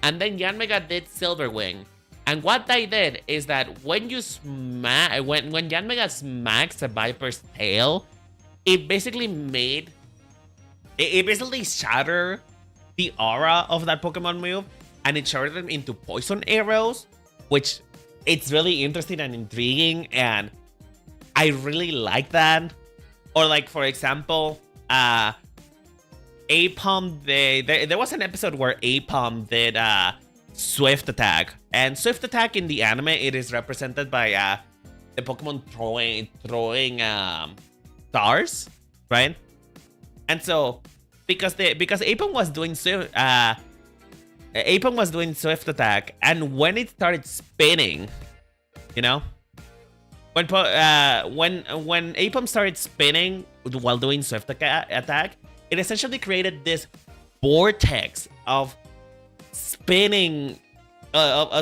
A: And then Yanmega did Silver Wing. And what they did is that when you when Yanmega smacks a Viper's tail, it basically shattered the aura of that Pokemon move, and it shattered them into poison arrows, which it's really interesting and intriguing, and I really like that. Or like, for example, Apom, there was an episode where Apom did Swift Attack. And Swift Attack in the anime, it is represented by the Pokemon throwing stars, right? And so because Apom was doing Swift Attack, and when it started spinning, you know, when Apom started spinning while doing Swift Attack, it essentially created this vortex of spinning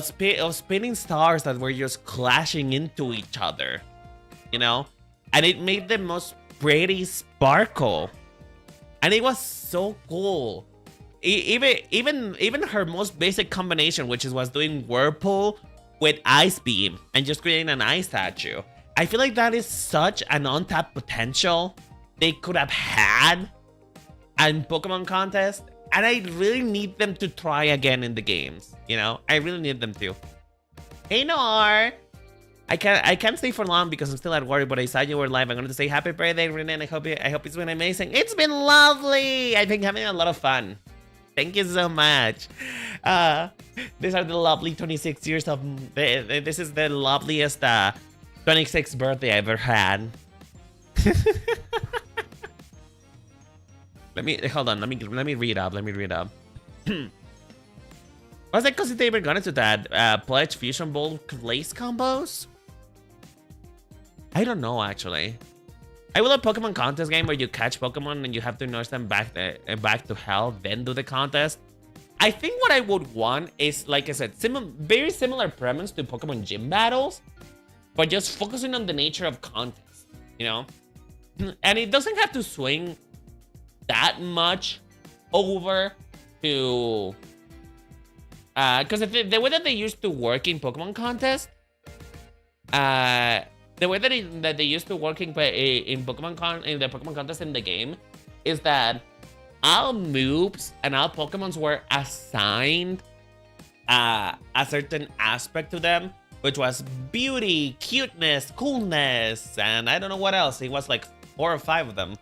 A: spinning stars that were just clashing into each other, you know, and it made the most pretty sparkle, and it was so cool. Even her most basic combination, which was doing Whirlpool with Ice Beam and just creating an ice statue. I feel like that is such an untapped potential they could have had in Pokemon Contest, and I really need them to try again in the games. You know, I really need them to. Hey Noir, I can't stay for long because I'm still at work, but I saw you were live. I'm going to say happy birthday, Renee, and I hope it's been amazing. It's been lovely. I've been having a lot of fun. Thank you so much. These are the lovely 26 years of... This is the loveliest 26th birthday I ever had. Hold on. Let me read up. Was that because they were going to that Pledge Fusion Bowl place combos? I don't know, actually. I will a Pokemon contest game where you catch Pokemon and you have to nurse them back to health, then do the contest. I think what I would want is, like I said, very similar premise to Pokemon gym battles, but just focusing on the nature of contest, you know? And it doesn't have to swing that much over to... Because the way that they used to work in Pokemon contest, the way that they used to work in the Pokemon contest in the game is that all moves and all Pokemons were assigned a certain aspect to them, which was beauty, cuteness, coolness, and I don't know what else. It was like 4 or 5 of them.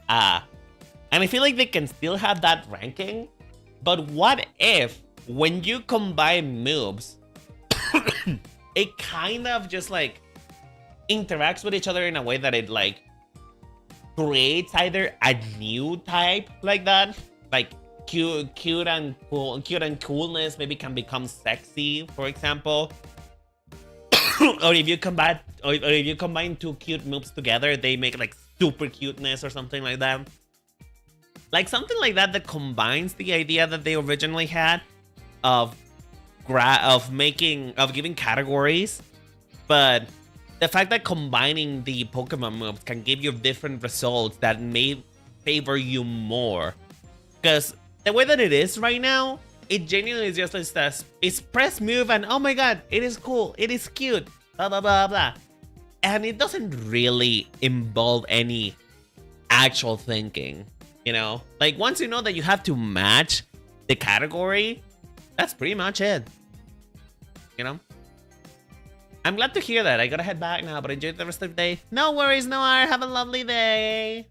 A: And I feel like they can still have that ranking, but what if when you combine moves, it kind of just like interacts with each other in a way that it like creates either a new type like that, like cute and coolness maybe can become sexy, for example. or if you combine 2 cute moves together, they make like super cuteness or something like that. Like something like that combines the idea that they originally had of giving categories, but the fact that combining the Pokemon moves can give you different results that may favor you more. Because the way that it is right now, it genuinely is just like it's press move and oh my god, it is cool, it is cute, blah blah blah blah. And it doesn't really involve any actual thinking, you know? Like once you know that you have to match the category, that's pretty much it, you know? I'm glad to hear that. I gotta head back now, but enjoy the rest of the day. No worries, Noir. Have a lovely day.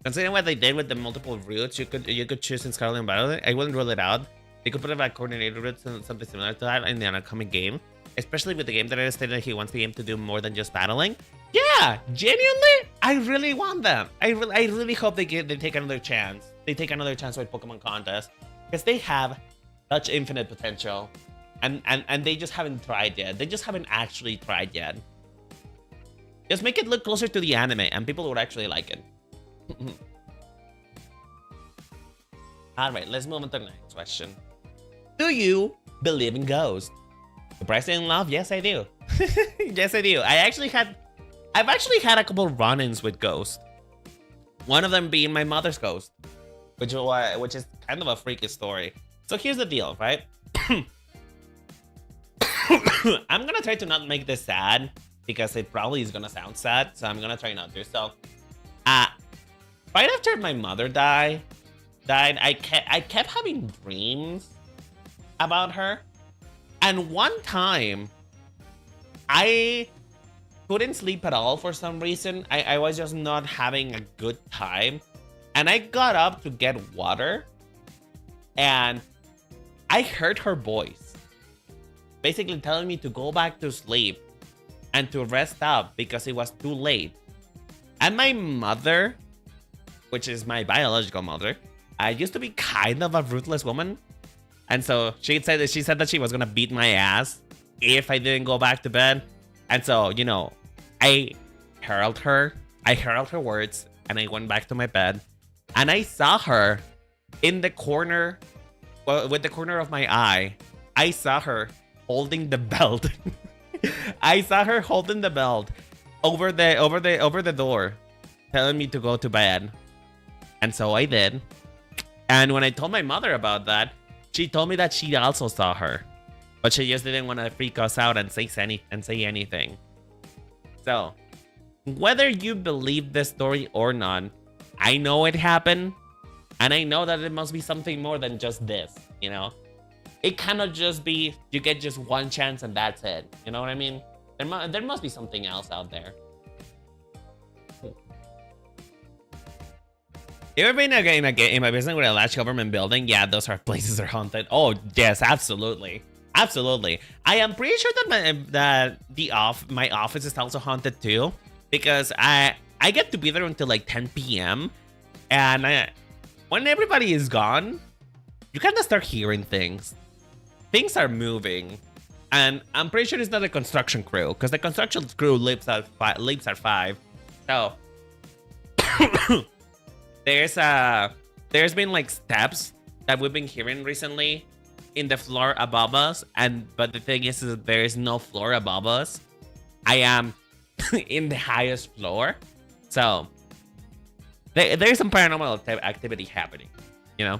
A: Considering what they did with the multiple routes you could choose in Scarlet and Violet, I wouldn't rule it out. They could put a coordinated route and something similar to that in the upcoming game, especially with the game that stated that he wants the game to do more than just battling. Yeah, genuinely, I really want them. I really hope they take another chance. They take another chance with Pokemon Contest, because they have such infinite potential, and they just haven't tried yet. They just haven't actually tried yet. Just make it look closer to the anime, and people would actually like it. All right, let's move on to the next question. Do you believe in ghosts? Surprising in love? Yes, I do. Yes, I do. I've actually had a couple run-ins with ghosts. One of them being my mother's ghost, which is kind of a freaky story. So here's the deal, right? I'm gonna try to not make this sad because it probably is gonna sound sad. So I'm gonna try not to. So, right after my mother died, died, I kept having dreams about her. And one time, I couldn't sleep at all for some reason. I was just not having a good time. And I got up to get water. And I heard her voice. Basically telling me to go back to sleep. And to rest up because it was too late. And my mother, which is my biological mother, used to be kind of a ruthless woman. And so she said that she was gonna beat my ass if I didn't go back to bed. And so, you know, I heralded her words, and I went back to my bed, and I saw her in the corner, well, with the corner of my eye. I saw her holding the belt. I saw her holding the belt over the door, telling me to go to bed. And so I did. And when I told my mother about that, she told me that she also saw her, but she just didn't want to freak us out and say anything. So, whether you believe this story or not, I know it happened, and I know that it must be something more than just this, you know? It cannot just be, you get just one chance and that's it, you know what I mean? There must be something else out there. You ever been in a business with a large government building? Yeah, those places are haunted. Oh, yes, absolutely. Absolutely. I am pretty sure that my office is also haunted too, because I get to be there until like 10 p.m. and when everybody is gone, you kind of start hearing things. Things are moving, and I'm pretty sure it's not a construction crew, because the construction crew leaves at 5. So there's been like steps that we've been hearing recently in the floor above us, but the thing is that there is no floor above us. I am in the highest floor, so there's some paranormal activity happening, you know.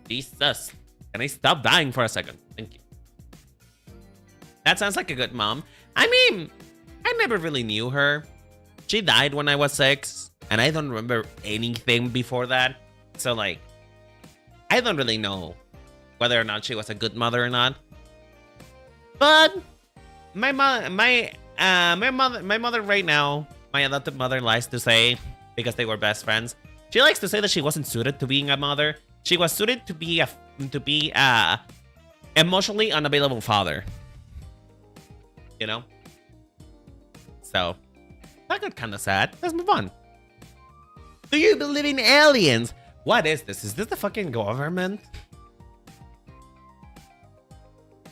A: Jesus, can I stop dying for a second? Thank you. That sounds like a good mom. I mean, I never really knew her. She died when I was 6, and I don't remember anything before that. So like, I don't really know whether or not she was a good mother or not. But my mother right now, my adopted mother, likes to say, because they were best friends, she likes to say that she wasn't suited to being a mother. She was suited to be a emotionally unavailable father. You know? So that got kind of sad. Let's move on. Do you believe in aliens? What is this? Is this the fucking government?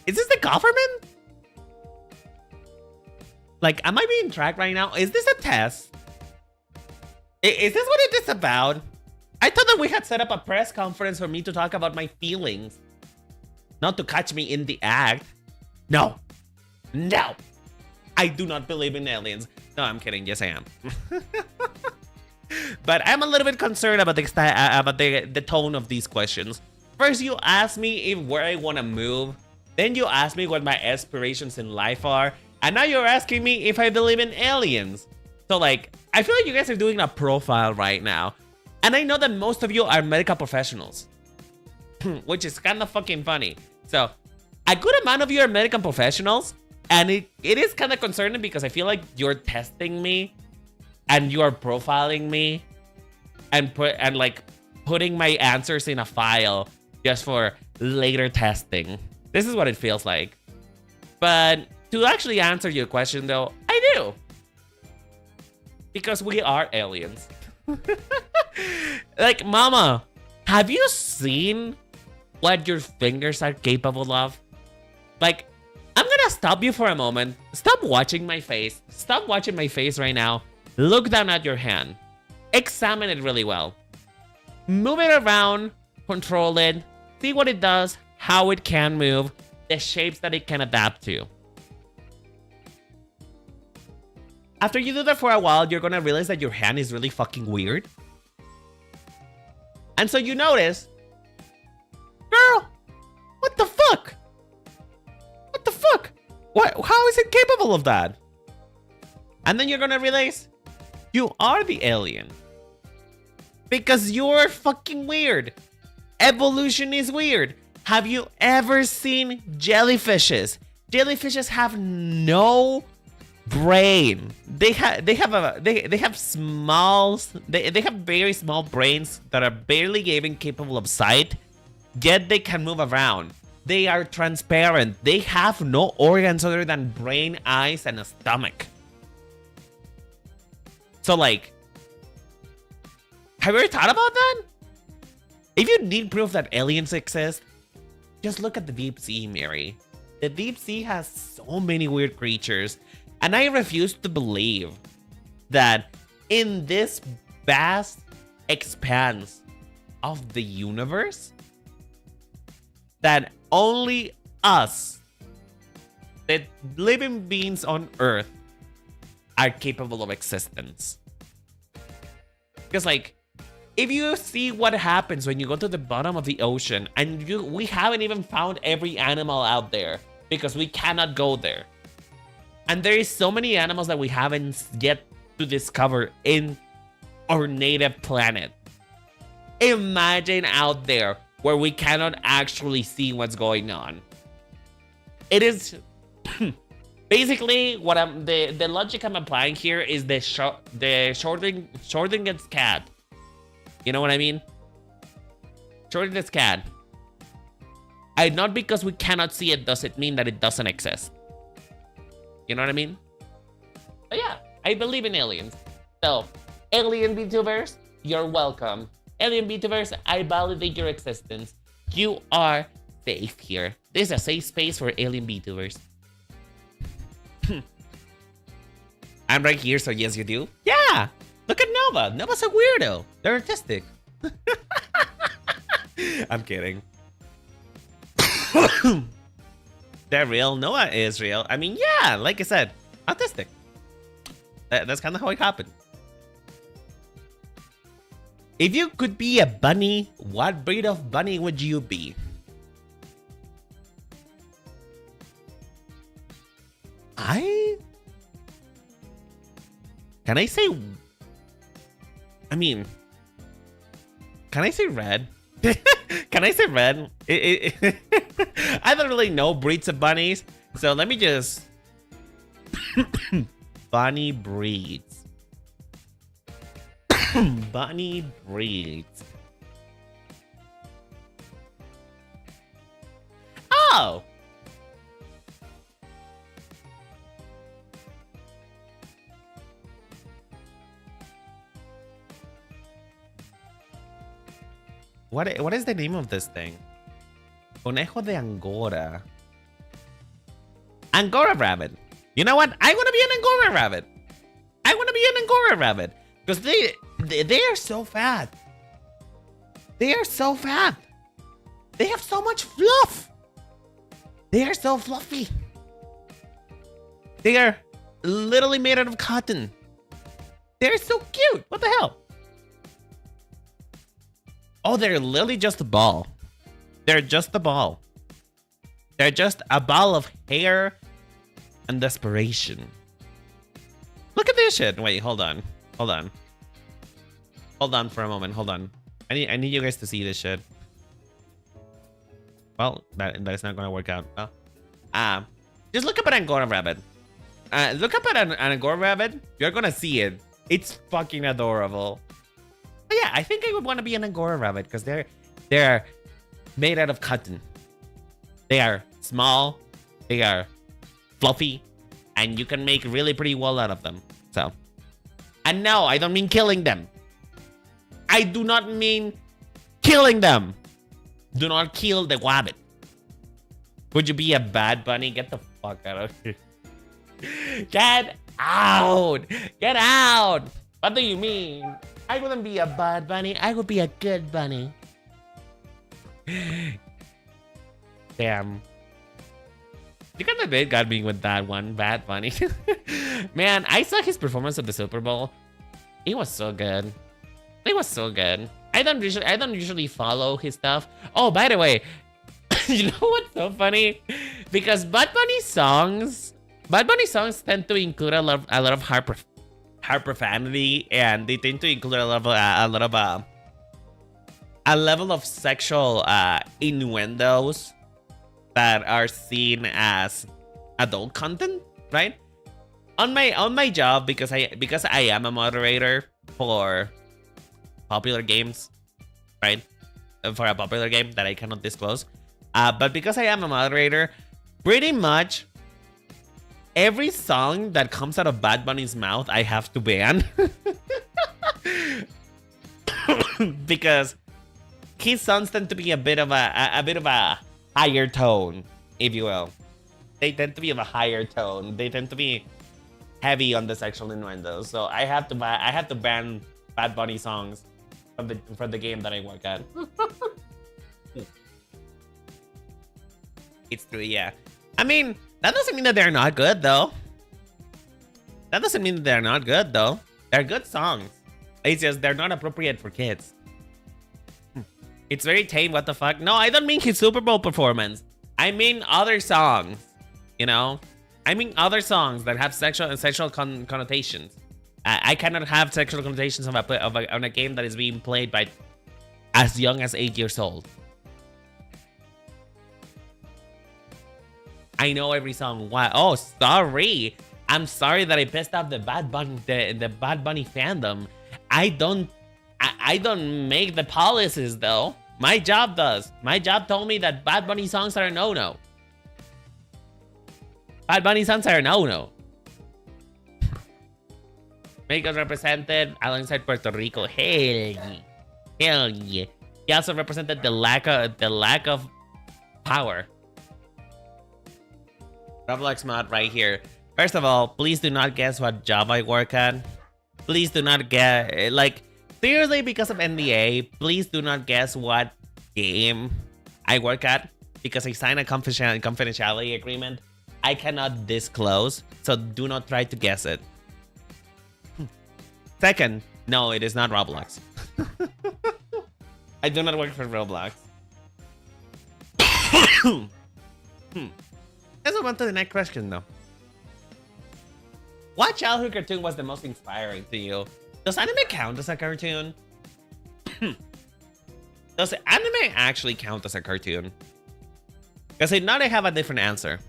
A: Is this the government? Like, am I being tracked right now? Is this a test? Is this what it is about? I thought that we had set up a press conference for me to talk about my feelings. Not to catch me in the act. No. No. I do not believe in aliens. No, I'm kidding. Yes, I am. But I'm a little bit concerned about the tone of these questions. First, you ask me where I want to move. Then you ask me what my aspirations in life are. And now you're asking me if I believe in aliens. So like, I feel like you guys are doing a profile right now. And I know that most of you are medical professionals. Which is kind of fucking funny. So, a good amount of you are medical professionals. And it is kind of concerning because I feel like you're testing me. And you are profiling me. And putting my answers in a file just for later testing. This is what it feels like. But to actually answer your question though, I do. Because we are aliens. Like, mama, have you seen what your fingers are capable of? Like, I'm gonna stop you for a moment. Stop watching my face. Stop watching my face right now. Look down at your hand. Examine it really well. Move it around. Control it. See what it does. How it can move. The shapes that it can adapt to. After you do that for a while, you're gonna realize that your hand is really fucking weird. And so you notice, girl, what the fuck? What the fuck? What? How is it capable of that? And then you're gonna realize, you are the alien. Because you're fucking weird. Evolution is weird. Have you ever seen jellyfishes? Jellyfishes have no brain. They have very small brains that are barely even capable of sight, yet they can move around. They are transparent. They have no organs other than brain, eyes, and a stomach. So like, have you ever thought about that? If you need proof that aliens exist, just look at the deep sea, Mary. The deep sea has so many weird creatures, and I refuse to believe that in this vast expanse of the universe, that only us, the living beings on Earth, are capable of existence. Because like, if you see what happens when you go to the bottom of the ocean, and we haven't even found every animal out there because we cannot go there. And there is so many animals that we haven't yet to discover in our native planet. Imagine out there where we cannot actually see what's going on. It is basically what the logic I'm applying here is the Schrodinger's cat. You know what I mean? Schrodinger's cat. And not because we cannot see it does it mean that it doesn't exist. You know what I mean? But yeah, I believe in aliens. So, alien VTubers, you're welcome. Alien VTubers, I validate your existence. You are safe here. This is a safe space for alien VTubers. I'm right here, so yes, you do. Yeah! Look at Nova. Nova's a weirdo. They're artistic. I'm kidding. They're real. Noah is real. I mean, yeah, like I said, autistic. That's kind of how it happened. If you could be a bunny, what breed of bunny would you be? Can I say... I mean... Can I say red? Can I say red? I don't really know breeds of bunnies, so let me just... Bunny breeds. Bunny breeds. Oh! What is the name of this thing? Conejo de Angora. Angora rabbit. You know what? I want to be an Angora rabbit. I want to be an Angora rabbit. Because they are so fat. They are so fat. They have so much fluff. They are so fluffy. They are literally made out of cotton. They're so cute. What the hell? Oh, they're literally just a ball. They're just a ball. They're just a ball of hair and desperation. Look at this shit. Wait, hold on. Hold on. Hold on for a moment. Hold on. I need you guys to see this shit. Well, that's not gonna work out. Well, just look up an Angora rabbit. Look up at an Angora rabbit. You're gonna see it. It's fucking adorable. But yeah, I think I would want to be an Angora rabbit because they're made out of cotton. They are small, they are fluffy, and you can make really pretty wool out of them. So, and no, I don't mean killing them. I do not mean killing them. Do not kill the rabbit. Would you be a bad bunny? Get the fuck out of here. Get out! Get out! What do you mean? I wouldn't be a bad bunny. I would be a good bunny. Damn. You kind of got me with that one, Bad Bunny. Man, I saw his performance at the Super Bowl. It was so good. It was so good. I don't usually follow his stuff. Oh, by the way, you know what's so funny? Because Bad Bunny songs tend to include a lot of hard profanity, and they tend to include a lot of a level of sexual innuendos that are seen as adult content, right? On my job, because I am a moderator for popular games, right? For a popular game that I cannot disclose. But because I am a moderator, pretty much every song that comes out of Bad Bunny's mouth, I have to ban. Because his songs tend to be a bit of a higher tone, if you will. They tend to be of a higher tone. They tend to be heavy on the sexual innuendos. So I have to ban Bad Bunny songs from the game that I work at. It's true, yeah. I mean, that doesn't mean that they're not good, though. That doesn't mean that they're not good, though. They're good songs. It's just they're not appropriate for kids. It's very tame, what the fuck? No, I don't mean his Super Bowl performance. I mean other songs, you know? I mean other songs that have sexual connotations. I cannot have sexual connotations on a game that is being played by as young as 8 years old. I know every song. Why? Oh, sorry. I'm sorry that I pissed off the Bad Bunny fandom. I don't make the policies though. My job does. My job told me that Bad Bunny songs are a no-no. Bad Bunny songs are a no-no. Mexico represented alongside Puerto Rico. Hell yeah. He also represented the lack of power. Roblox mod right here. First of all, please do not guess what job I work at. Please do not guess, like, seriously, because of NDA, please do not guess what game I work at, because I signed a confidentiality agreement. I cannot disclose, so do not try to guess it. Second, no, it is not Roblox. I do not work for Roblox. Let's move on to the next question, though. What childhood cartoon was the most inspiring to you? Does anime count as a cartoon? Does anime actually count as a cartoon? Because if not, I have a different answer.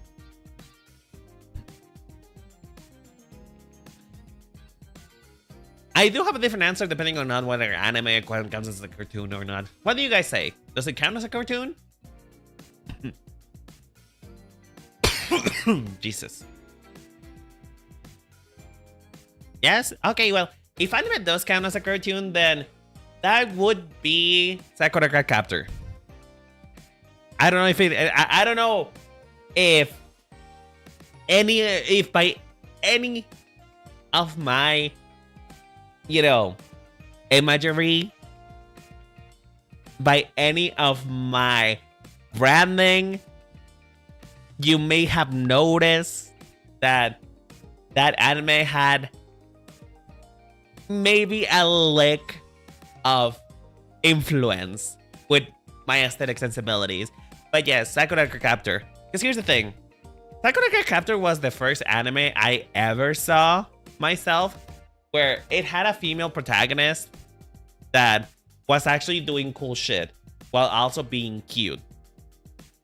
A: I do have a different answer depending on whether anime counts as a cartoon or not. What do you guys say? Does it count as a cartoon? Jesus. Yes? Okay, well, if anime does count as a cartoon, then that would be Sakura Card Captor. I don't know if I don't know if by any of my, you know, imagery, by any of my branding, you may have noticed that anime had maybe a lick of influence with my aesthetic sensibilities. But yes, Sakura Card Captor. Because here's the thing. Sakura Card Captor was the first anime I ever saw myself where it had a female protagonist that was actually doing cool shit while also being cute.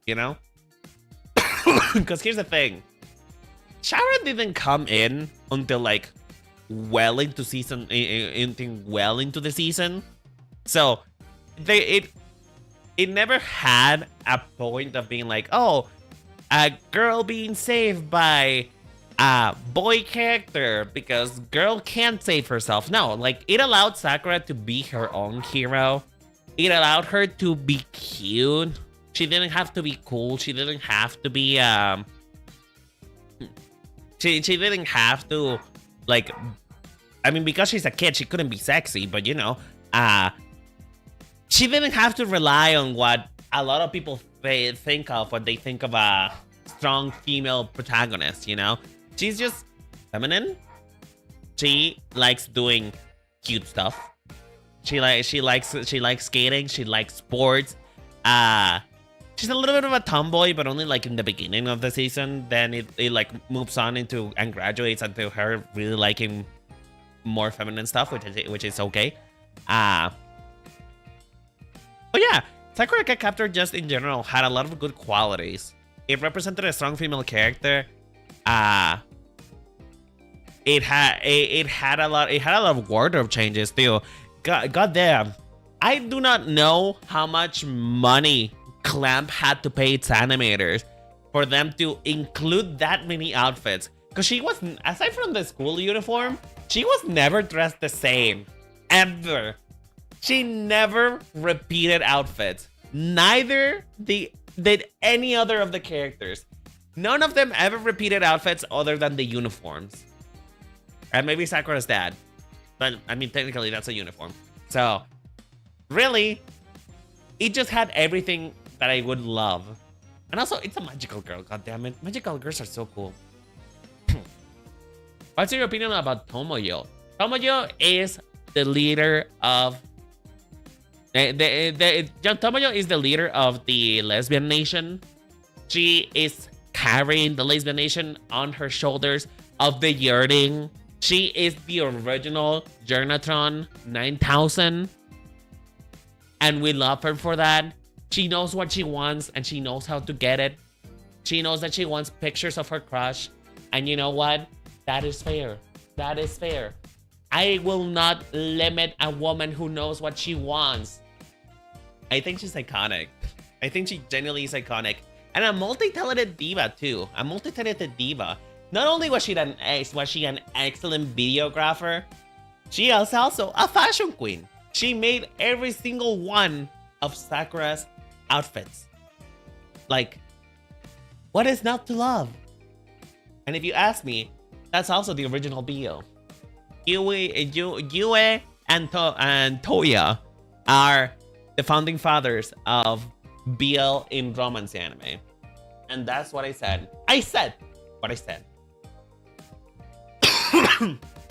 A: You know? Because here's the thing. Sharon didn't come in until like well into the season. So it never had a point of being like, oh, a girl being saved by a boy character because girl can't save herself. No, like it allowed Sakura to be her own hero. It allowed her to be cute. She didn't have to be cool. She didn't have to be she didn't have to, like, I mean, because she's a kid, she couldn't be sexy, but you know, she didn't have to rely on what a lot of people think of when they think of a strong female protagonist, you know? She's just feminine. She likes doing cute stuff. She likes skating, she likes sports. She's a little bit of a tomboy, but only like in the beginning of the season. Then it like moves on into and graduates into her really liking more feminine stuff, which is okay. But yeah, Sakura Card Captor just in general had a lot of good qualities. It represented a strong female character. It had a lot of wardrobe changes too. God damn. I do not know how much money Clamp had to pay its animators for them to include that many outfits. Because she was, aside from the school uniform, she was never dressed the same. Ever. She never repeated outfits. Neither did any other of the characters. None of them ever repeated outfits other than the uniforms. And maybe Sakura's dad. But, I mean, technically, that's a uniform. So, really, it just had everything that I would love. And also, it's a magical girl, goddammit. Magical girls are so cool. What's your opinion about Tomoyo? Tomoyo is the leader of... Tomoyo is the leader of the lesbian nation. She is carrying the lesbian nation on her shoulders of the yearning. She is the original Journatron 9000. And we love her for that. She knows what she wants and she knows how to get it. She knows that she wants pictures of her crush. And you know what? That is fair. That is fair. I will not limit a woman who knows what she wants. I think she's iconic. I think she genuinely is iconic. And a multi-talented diva too. A multi-talented diva. Not only was she an excellent videographer, she is also a fashion queen. She made every single one of Sakura's outfits. Like, what is not to love? And if you ask me, that's also the original Bio. Yue and Toya are the founding fathers of BL in romance anime. And that's what I said. I said what I said.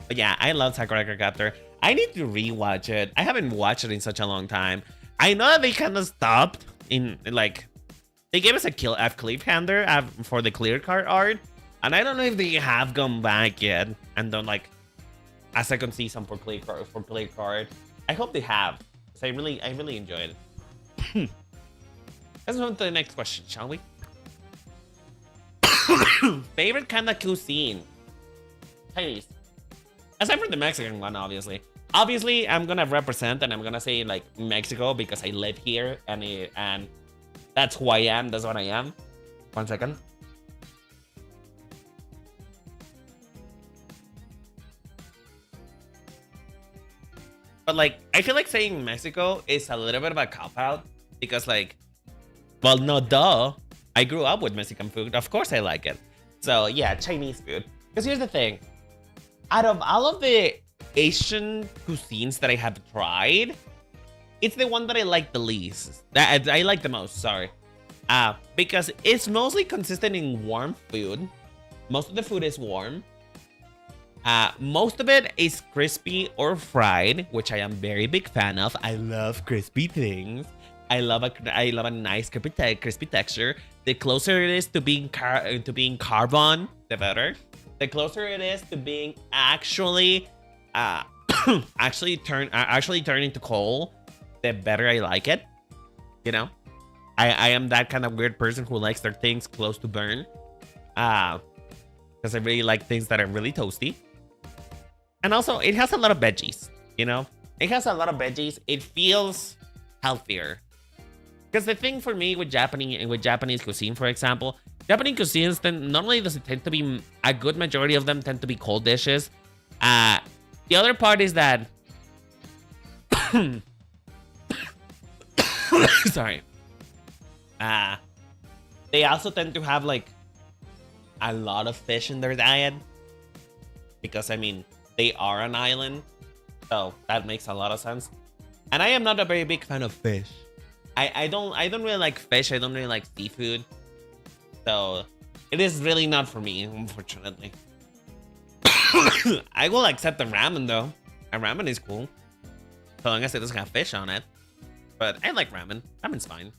A: But yeah, I love Sakura Card Captor. I need to rewatch it. I haven't watched it in such a long time. I know that they kind of stopped in, like, they gave us a cliffhanger for the clear card art. And I don't know if they have gone back yet and done, like, a second season for clear card. I hope they have. Because I really enjoyed it. Let's move on to the next question, shall we? Favorite kind of cuisine? Chinese. Aside from the Mexican one, obviously. Obviously, I'm gonna represent and I'm gonna say like Mexico because I live here and that's who I am. That's what I am. 1 second. But like, I feel like saying Mexico is a little bit of a cop-out because like, well, no, duh. I grew up with Mexican food. Of course I like it. So yeah, Chinese food. Because here's the thing. Out of all of the Asian cuisines that I have tried, it's the one that I like the least. That I like the most, sorry. Because it's mostly consistent in warm food. Most of the food is warm. Most of it is crispy or fried, which I am very big fan of. I love crispy things. I love a nice crispy texture. The closer it is to being carbon, the better. The closer it is to being actually turn into coal, the better I like it. You know, I am that kind of weird person who likes their things close to burn. Because I really like things that are really toasty. And also, it has a lot of veggies. You know, it has a lot of veggies. It feels healthier. Because the thing for me with Japanese cuisine, for example, Japanese cuisines normally doesn't tend to be, a good majority of them tend to be cold dishes. The other part is that, sorry, they also tend to have like a lot of fish in their diet because I mean they are an island, so that makes a lot of sense. And I am not a very big fan of fish. I don't really like fish. I don't really like seafood. So it is really not for me, unfortunately. I will accept the ramen though. A ramen is cool. So long as it doesn't have fish on it. But I like ramen. Ramen's fine.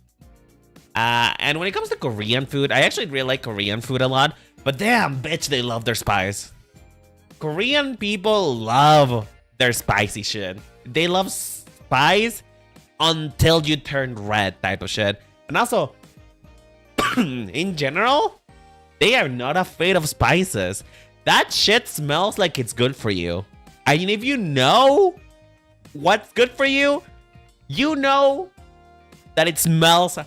A: And when it comes to Korean food, I actually really like Korean food a lot. But damn, bitch, they love their spice. Korean people love their spicy shit. They love spice until you turn red type of shit. And also, in general, they are not afraid of spices. That shit smells like it's good for you. And if you know what's good for you, you know that it smells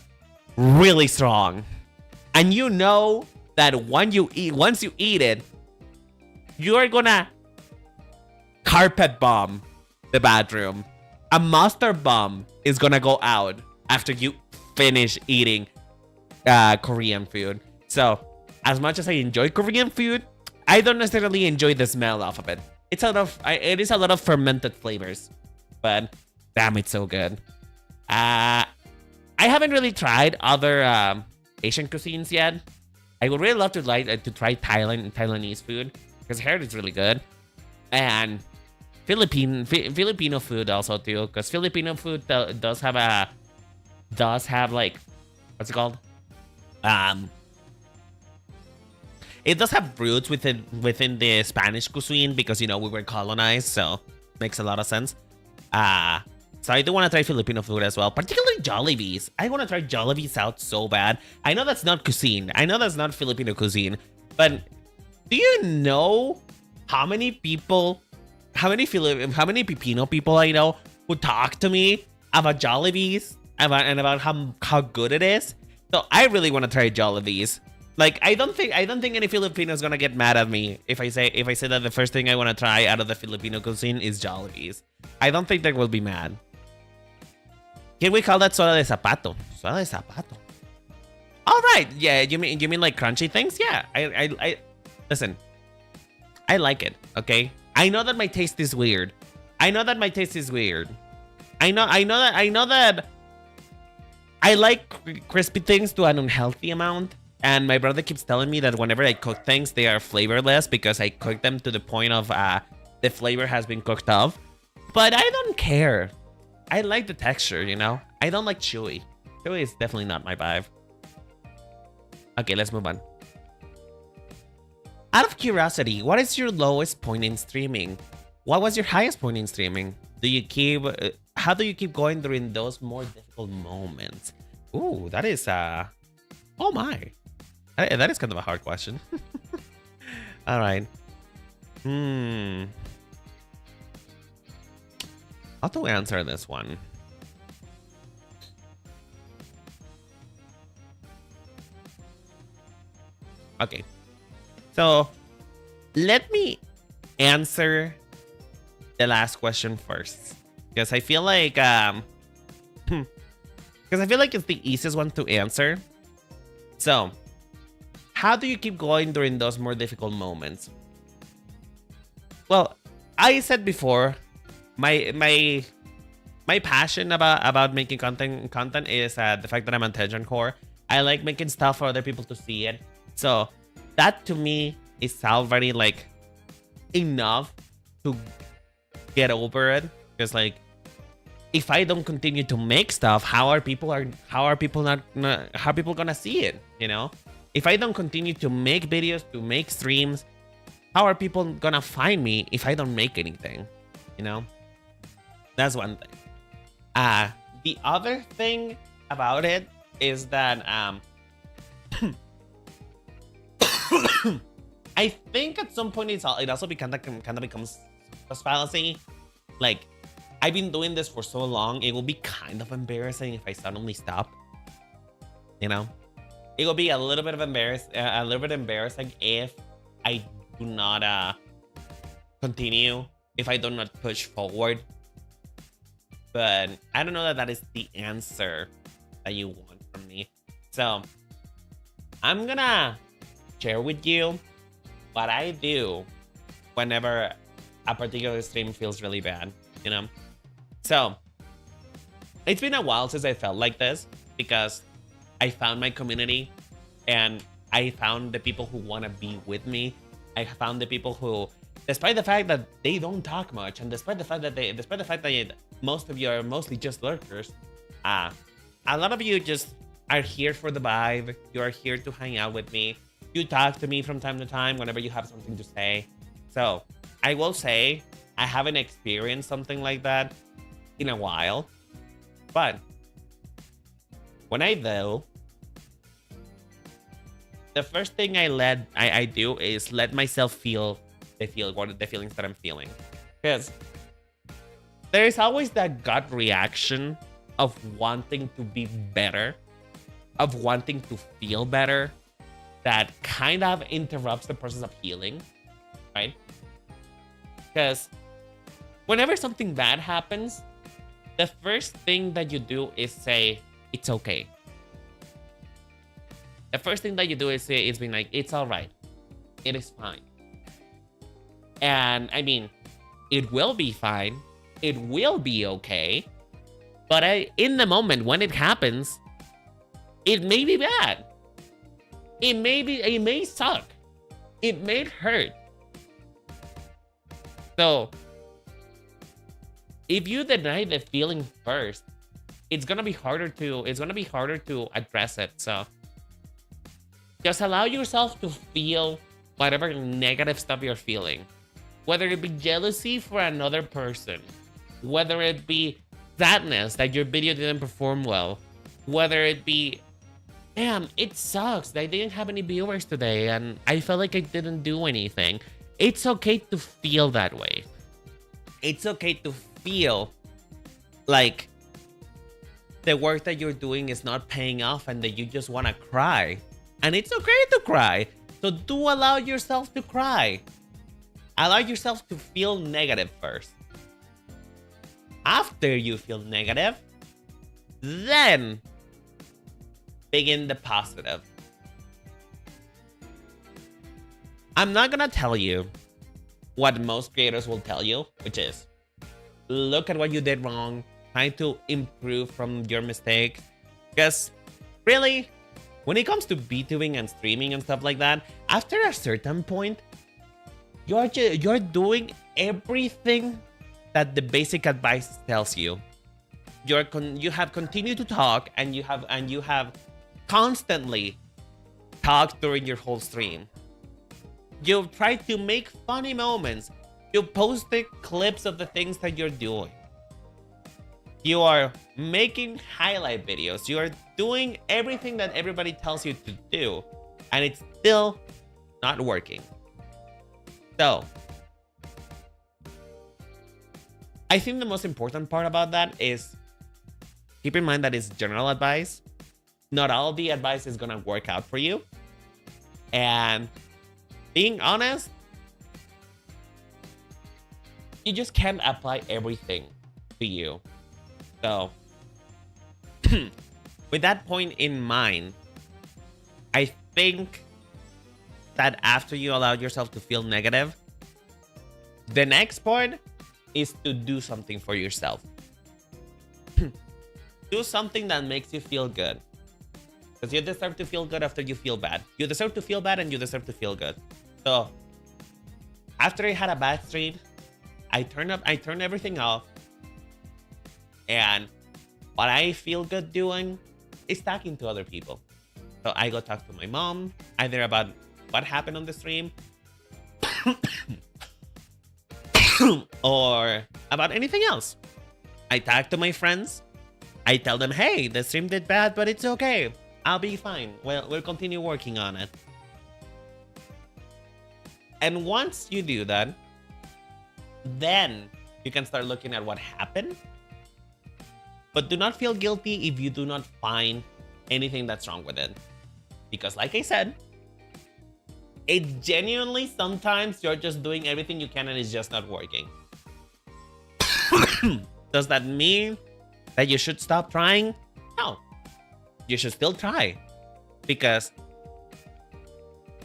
A: really strong. And you know that once you eat it, you're gonna carpet bomb the bathroom. A mustard bomb is gonna go out after you finish eating Korean food. So, as much as I enjoy Korean food, I don't necessarily enjoy the smell off of it. It is a lot of fermented flavors, but damn, it's so good. I haven't really tried other Asian cuisines yet. I would really love to try Taiwanese food because I heard it's really good, and Filipino food also too, because Filipino food does have like, what's it called? It does have roots within the Spanish cuisine because, you know, we were colonized, so makes a lot of sense. So I do want to try Filipino food as well, particularly Jollibees. I want to try Jollibees out so bad. I know that's not cuisine. I know that's not Filipino cuisine, but do you know how many Filipino people I know who talk to me about Jollibees about how good it is? So I really want to try Jollibees. Like, I don't think any Filipino is gonna get mad at me if I say that the first thing I want to try out of the Filipino cuisine is Jollibees. I don't think they will be mad. Can we call that soda de zapato? Soda de zapato. All right, yeah. You mean like crunchy things? Yeah. I listen. I like it. Okay. I know that my taste is weird. I know that I like crispy things to an unhealthy amount. And my brother keeps telling me that whenever I cook things, they are flavorless because I cook them to the point of the flavor has been cooked off. But I don't care. I like the texture, you know? I don't like chewy. Chewy is definitely not my vibe. Okay, let's move on. Out of curiosity, what is your lowest point in streaming? What was your highest point in streaming? How do you keep going during those more difficult moments? Ooh, that is oh my. That is kind of a hard question. All right. How to answer this one? Okay. So, let me answer the last question first. Because I feel like it's the easiest one to answer. So, how do you keep going during those more difficult moments? Well, I said before, my passion about making content is the fact that I'm attention whore. I like making stuff for other people to see it. So that to me is already like enough to get over it. Because like, if I don't continue to make stuff, how are people gonna see it? You know, if I don't continue to make videos, to make streams, how are people gonna find me if I don't make anything? You know, that's one thing. The other thing about it is that I think at some point it also kind of becomes a fallacy. Like, I've been doing this for so long, it will be kind of embarrassing if I suddenly stop. You know, it will be a little bit embarrassing if I do not continue, if I do not push forward. But I don't know that is the answer that you want from me. So I'm gonna share with you what I do whenever a particular stream feels really bad, you know? So it's been a while since I felt like this because I found my community and I found the people who want to be with me. I found the people who, despite the fact that they don't talk much, and despite the fact that most of you are mostly just lurkers, a lot of you just are here for the vibe. You are here to hang out with me. You talk to me from time to time whenever you have something to say. So I will say I haven't experienced something like that in a while. But when I do, the first thing I do is let myself feel the feelings that I'm feeling. Because there is always that gut reaction of wanting to be better, of wanting to feel better, that kind of interrupts the process of healing, right? Because whenever something bad happens, the first thing that you do is say, it's okay. The first thing that you do is being like, it's all right. It is fine. And I mean, it will be fine. It will be okay. But in the moment when it happens, it may be bad. It may suck. It may hurt. So if you deny the feeling first, it's gonna be harder to address it. So just allow yourself to feel whatever negative stuff you're feeling. Whether it be jealousy for another person, whether it be sadness that your video didn't perform well, whether it be, damn, it sucks that I didn't have any viewers today and I felt like I didn't do anything. It's okay to feel that way. It's okay to feel like the work that you're doing is not paying off and that you just want to cry. And it's okay to cry. So do allow yourself to cry. Allow yourself to feel negative first. After you feel negative, then begin the positive. I'm not gonna tell you what most creators will tell you, which is look at what you did wrong, try to improve from your mistakes. Because really, when it comes to VTubing and streaming and stuff like that, after a certain point, you're doing everything that the basic advice tells you. You have continued to talk and you have constantly talked during your whole stream. You've tried to make funny moments. You posted clips of the things that you're doing. You are making highlight videos. You are doing everything that everybody tells you to do, and it's still not working. So, I think the most important part about that is keep in mind that it's general advice. Not all the advice is gonna work out for you. And being honest, you just can't apply everything to you. So, with that point in mind, I think that after you allow yourself to feel negative, the next part is to do something for yourself. Do something that makes you feel good. Because you deserve to feel good after you feel bad. You deserve to feel bad and you deserve to feel good. So, after I had a bad stream, I turned everything off. And what I feel good doing is talking to other people. So I go talk to my mom, either about what happened on the stream or about anything else. I talk to my friends. I tell them, hey, the stream did bad, but it's okay. I'll be fine. We'll continue working on it. And once you do that, then you can start looking at what happened. But do not feel guilty if you do not find anything that's wrong with it. Because like I said, it genuinely sometimes you're just doing everything you can and it's just not working. Does that mean that you should stop trying? No. You should still try. Because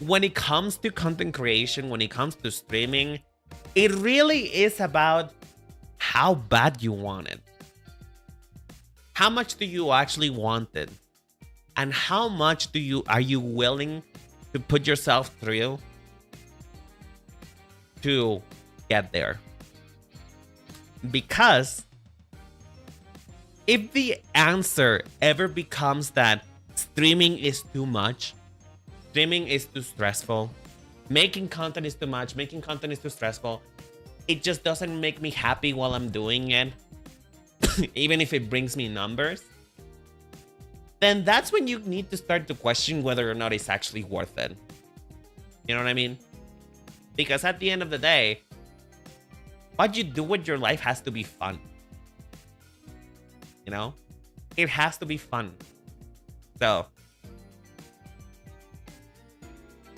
A: when it comes to content creation, when it comes to streaming, it really is about how bad you want it. How much do you actually want it? And how much are you willing to put yourself through to get there? Because if the answer ever becomes that streaming is too much, streaming is too stressful, making content is too much, making content is too stressful, it just doesn't make me happy while I'm doing it, even if it brings me numbers, then that's when you need to start to question whether or not it's actually worth it. You know what I mean? Because at the end of the day, what you do with your life has to be fun. You know? It has to be fun. So,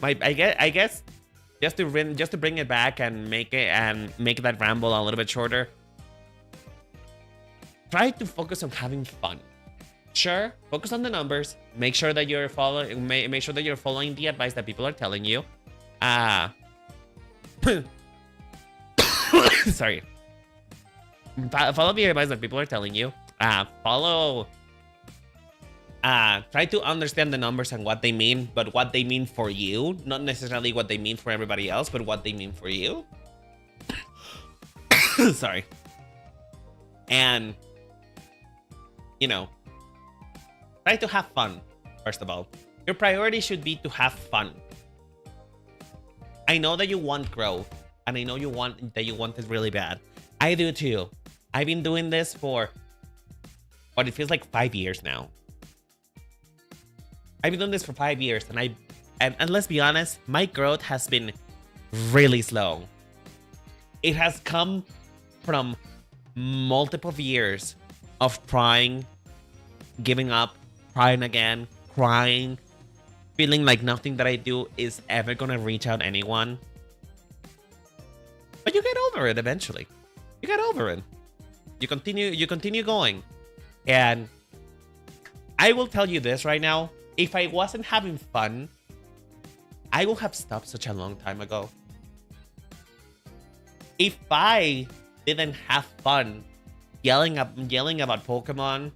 A: I guess just to bring it back and make that ramble a little bit shorter, try to focus on having fun. Sure, focus on the numbers. Make sure that you're following the advice that people are telling you. Sorry. Follow the advice that people are telling you. Try to understand the numbers and what they mean, but what they mean for you, not necessarily what they mean for everybody else, but what they mean for you. Sorry. And, you know, try to have fun, first of all. Your priority should be to have fun. I know that you want growth, and I know you want it really bad. I do too. I've been doing this for what it feels like 5 years now. I've been doing this for 5 years, and let's be honest, my growth has been really slow. It has come from multiple years of trying, giving up, trying again, crying, feeling like nothing that I do is ever gonna reach out anyone. But you get over it eventually. You get over it. You continue going. And I will tell you this right now. If I wasn't having fun, I would have stopped such a long time ago. If I didn't have fun yelling about Pokemon,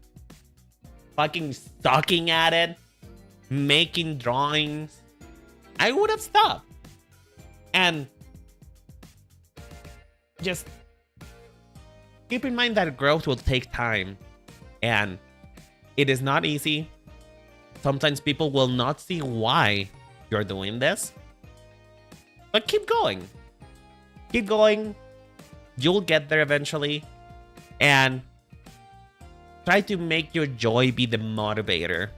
A: fucking sucking at it, making drawings, I would have stopped. And just keep in mind that growth will take time, and it is not easy. Sometimes people will not see why you're doing this, but keep going. Keep going. You'll get there eventually, and try to make your joy be the motivator.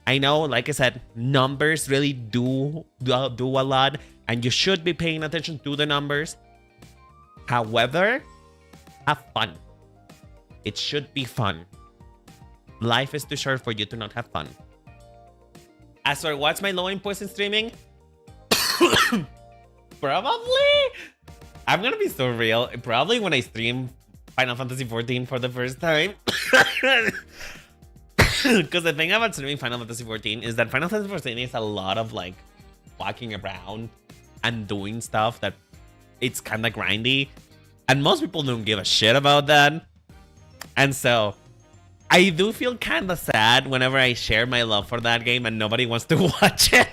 A: I know, like I said, numbers really do a lot, and you should be paying attention to the numbers. However, have fun. It should be fun. Life is too short for you to not have fun. As for what's my lowest point in streaming? Probably, I'm gonna be so real. Probably when I stream Final Fantasy XIV for the first time. Because the thing about streaming Final Fantasy XIV is that Final Fantasy XIV is a lot of like walking around and doing stuff that it's kind of grindy. And most people don't give a shit about that. And so I do feel kind of sad whenever I share my love for that game and nobody wants to watch it.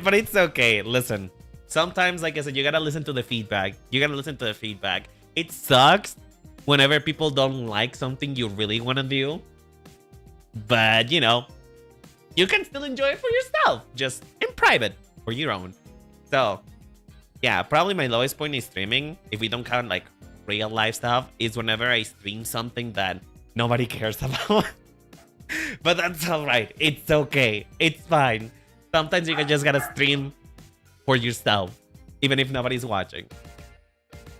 A: But it's okay. Listen, sometimes, like I said, you gotta listen to the feedback. It sucks whenever people don't like something you really want to do. But, you know, you can still enjoy it for yourself, just in private, for your own. So, yeah, probably my lowest point in streaming, if we don't count like real life stuff, is whenever I stream something that nobody cares about. But that's alright. It's okay. It's fine. Sometimes you just gotta stream for yourself, even if nobody's watching.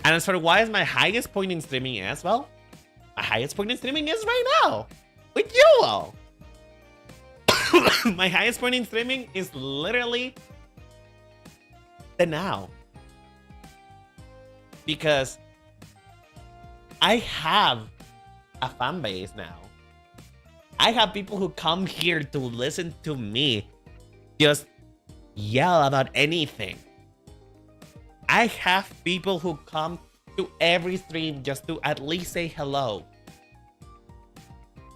A: And as for why is my highest point in streaming as well, my highest point in streaming is right now, with you all. My highest point in streaming is literally the now. Because I have a fan base now. I have people who come here to listen to me just yell about anything. I have people who come to every stream just to at least say hello.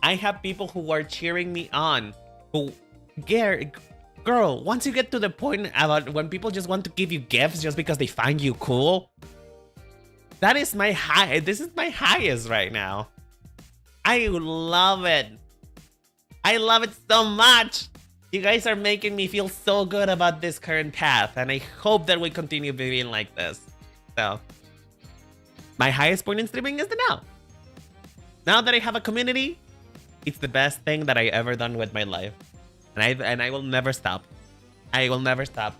A: I have people who are cheering me on, who, girl, once you get to the point about when people just want to give you gifts just because they find you cool, that is my high. This is my highest right now. I love it. I love it so much. You guys are making me feel so good about this current path, and I hope that we continue being like this. So, my highest point in streaming is the now. Now that I have a community, it's the best thing that I ever done with my life. And I will never stop. I will never stop.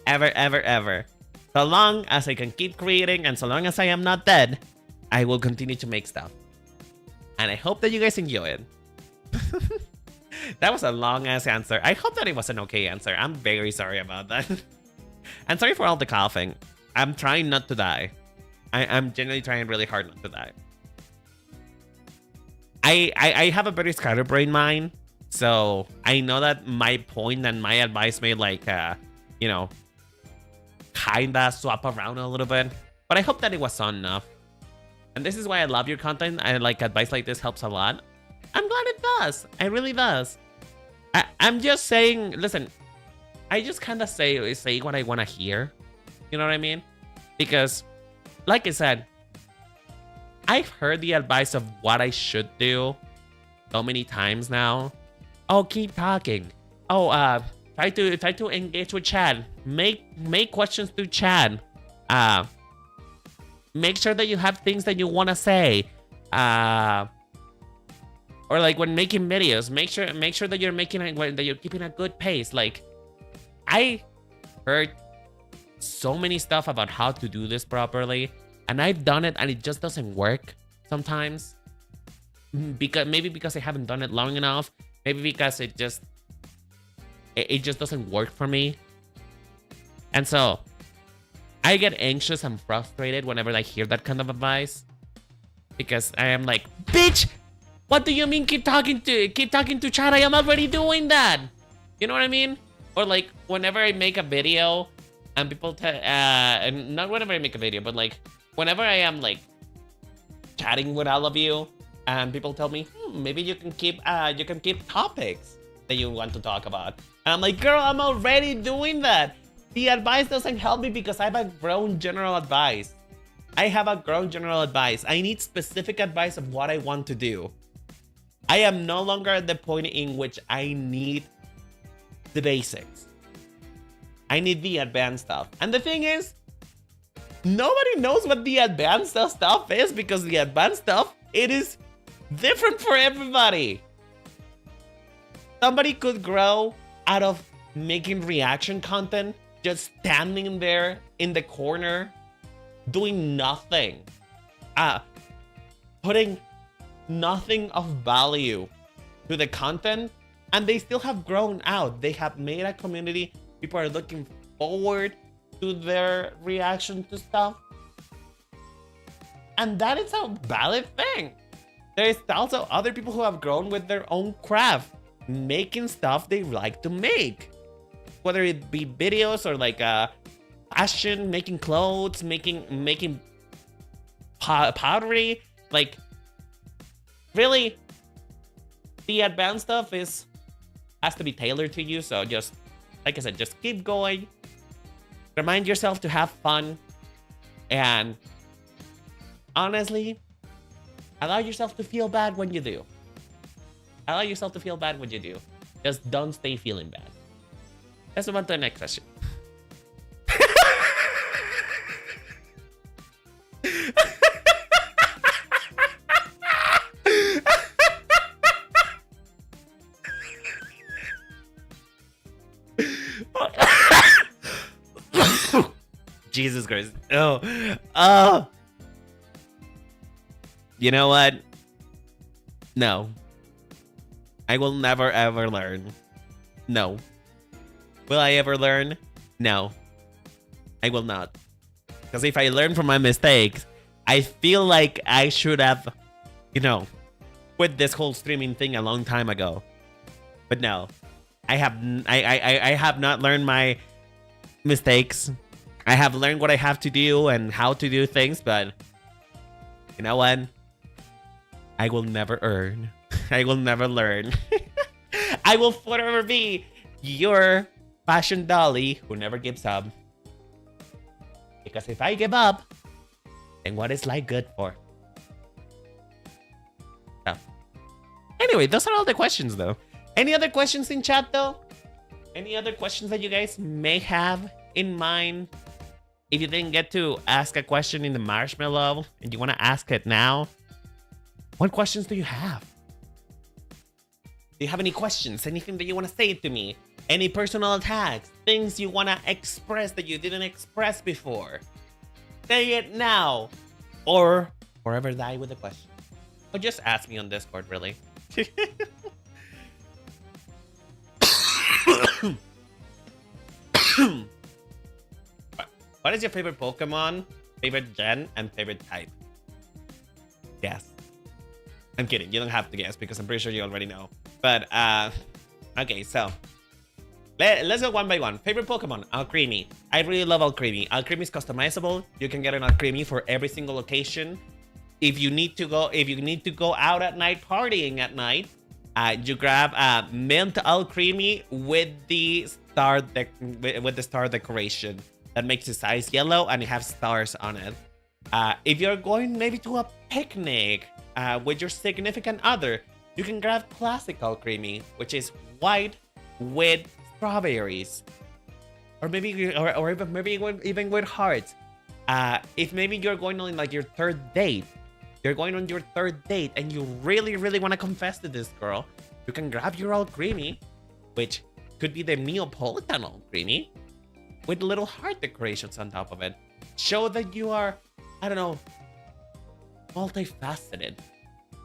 A: Ever, ever, ever. So long as I can keep creating and so long as I am not dead, I will continue to make stuff. And I hope that you guys enjoy it. That was a long ass answer. I hope that it was an okay answer. I'm very sorry about that. And sorry for all the coughing. I'm trying not to die. I'm genuinely trying really hard not to die. I have a very scatterbrained mind, so I know that my point and my advice may like, you know, kinda swap around a little bit, but I hope that it was enough. And this is why I love your content. I like advice like this helps a lot. I'm glad it does. It really does. I'm just saying, listen, I just kind of say what I want to hear. You know what I mean? Because, like I said, I've heard the advice of what I should do so many times now. Oh, keep talking. Oh, try to engage with chat. Make questions through chat. Make sure that you have things that you want to say. Or like when making videos, make sure that you're keeping a good pace. Like, I heard so many stuff about how to do this properly, and I've done it and it just doesn't work sometimes. Maybe because I haven't done it long enough. Maybe because it just doesn't work for me. And so I get anxious and frustrated whenever I hear that kind of advice, because I am like, bitch, what do you mean keep talking to chat? I am already doing that. You know what I mean? Or like whenever I make a video and people and not whenever I make a video, but like whenever I am like chatting with all of you and people tell me, maybe you can keep topics that you want to talk about. And I'm like, girl, I'm already doing that. The advice doesn't help me because I have a grown general advice. I have a grown general advice. I need specific advice of what I want to do. I am no longer at the point in which I need the basics. I need the advanced stuff. And the thing is, nobody knows what the advanced stuff is, because the advanced stuff, it is different for everybody. Somebody could grow out of making reaction content, just standing there in the corner, doing nothing, putting nothing of value to the content, and they still have grown out. They have made a community. People are looking forward to their reaction to stuff, and that is a valid thing. There is also other people who have grown with their own craft, making stuff they like to make, whether it be videos or like fashion, making clothes, making pottery. Like, really, the advanced stuff has to be tailored to you. So just, like I said, just keep going. Remind yourself to have fun, and honestly, allow yourself to feel bad when you do. Allow yourself to feel bad when you do. Just don't stay feeling bad. Let's move on to the next question. Jesus Christ. Oh. You know what? No. I will never ever learn. No. Will I ever learn? No. I will not. Because if I learn from my mistakes, I feel like I should have, quit this whole streaming thing a long time ago. But no. I have not learned my mistakes. I have learned what I have to do and how to do things, but you know what? I will never earn. I will never learn. I will forever be your fashion dolly who never gives up. Because if I give up, then what is life good for? Oh. Anyway, those are all the questions though. Any other questions in chat though? Any other questions that you guys may have in mind? If you didn't get to ask a question in the marshmallow and you want to ask it now, What questions do you have? Do you have any questions? Anything that you want to say to me? Any personal attacks? Things you want to express that you didn't express before? Say it now. Or forever die with a question. Or just ask me on Discord, really. What is your favorite Pokemon, favorite gen, and favorite type? Guess. I'm kidding. You don't have to guess because I'm pretty sure you already know. But, okay, so let's go one by one. Favorite Pokemon, Alcremie. I really love Alcremie. Alcremie is customizable. You can get an Alcremie for every single location. If you need to go out at night, partying at night, you grab mint Alcremie with the star decoration that makes his eyes yellow and it has stars on it. If you're going maybe to a picnic with your significant other, you can grab classic Alcremie, which is white with strawberries, or maybe even with hearts. If maybe you're going on like your third date, and you really want to confess to this girl, you can grab your Alcremie, which could be the Neapolitan Alcremie, with little heart decorations on top of it. Show that you are, I don't know, multifaceted.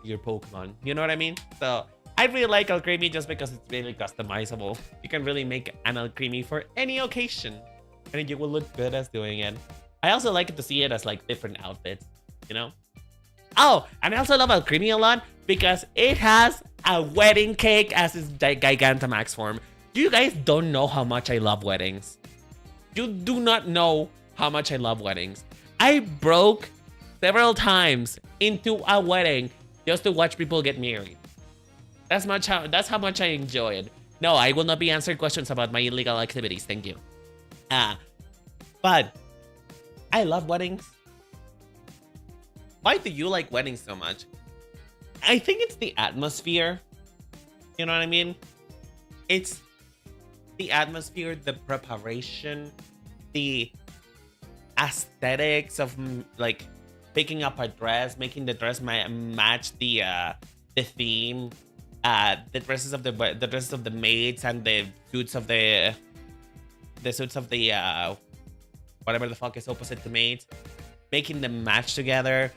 A: Your Pokemon, you know what I mean? So I really like Alcremie just because it's really customizable. You can really make an Alcremie for any occasion, and you will look good as doing it. I also like to see it as like different outfits, you know? Oh, and I also love Alcremie a lot because it has a wedding cake as its Gigantamax form. You guys don't know how much I love weddings. You do not know how much I love weddings. I broke several times into a wedding just to watch people get married. That's how much I enjoy it. No, I will not be answering questions about my illegal activities. Thank you. But I love weddings. Why do you like weddings so much? I think it's the atmosphere. You know what I mean? It's the atmosphere, the preparation, the aesthetics of like picking up a dress, making the dress match the theme, the dresses of the maids and the suits of the whatever the fuck is opposite to maids, making them match together,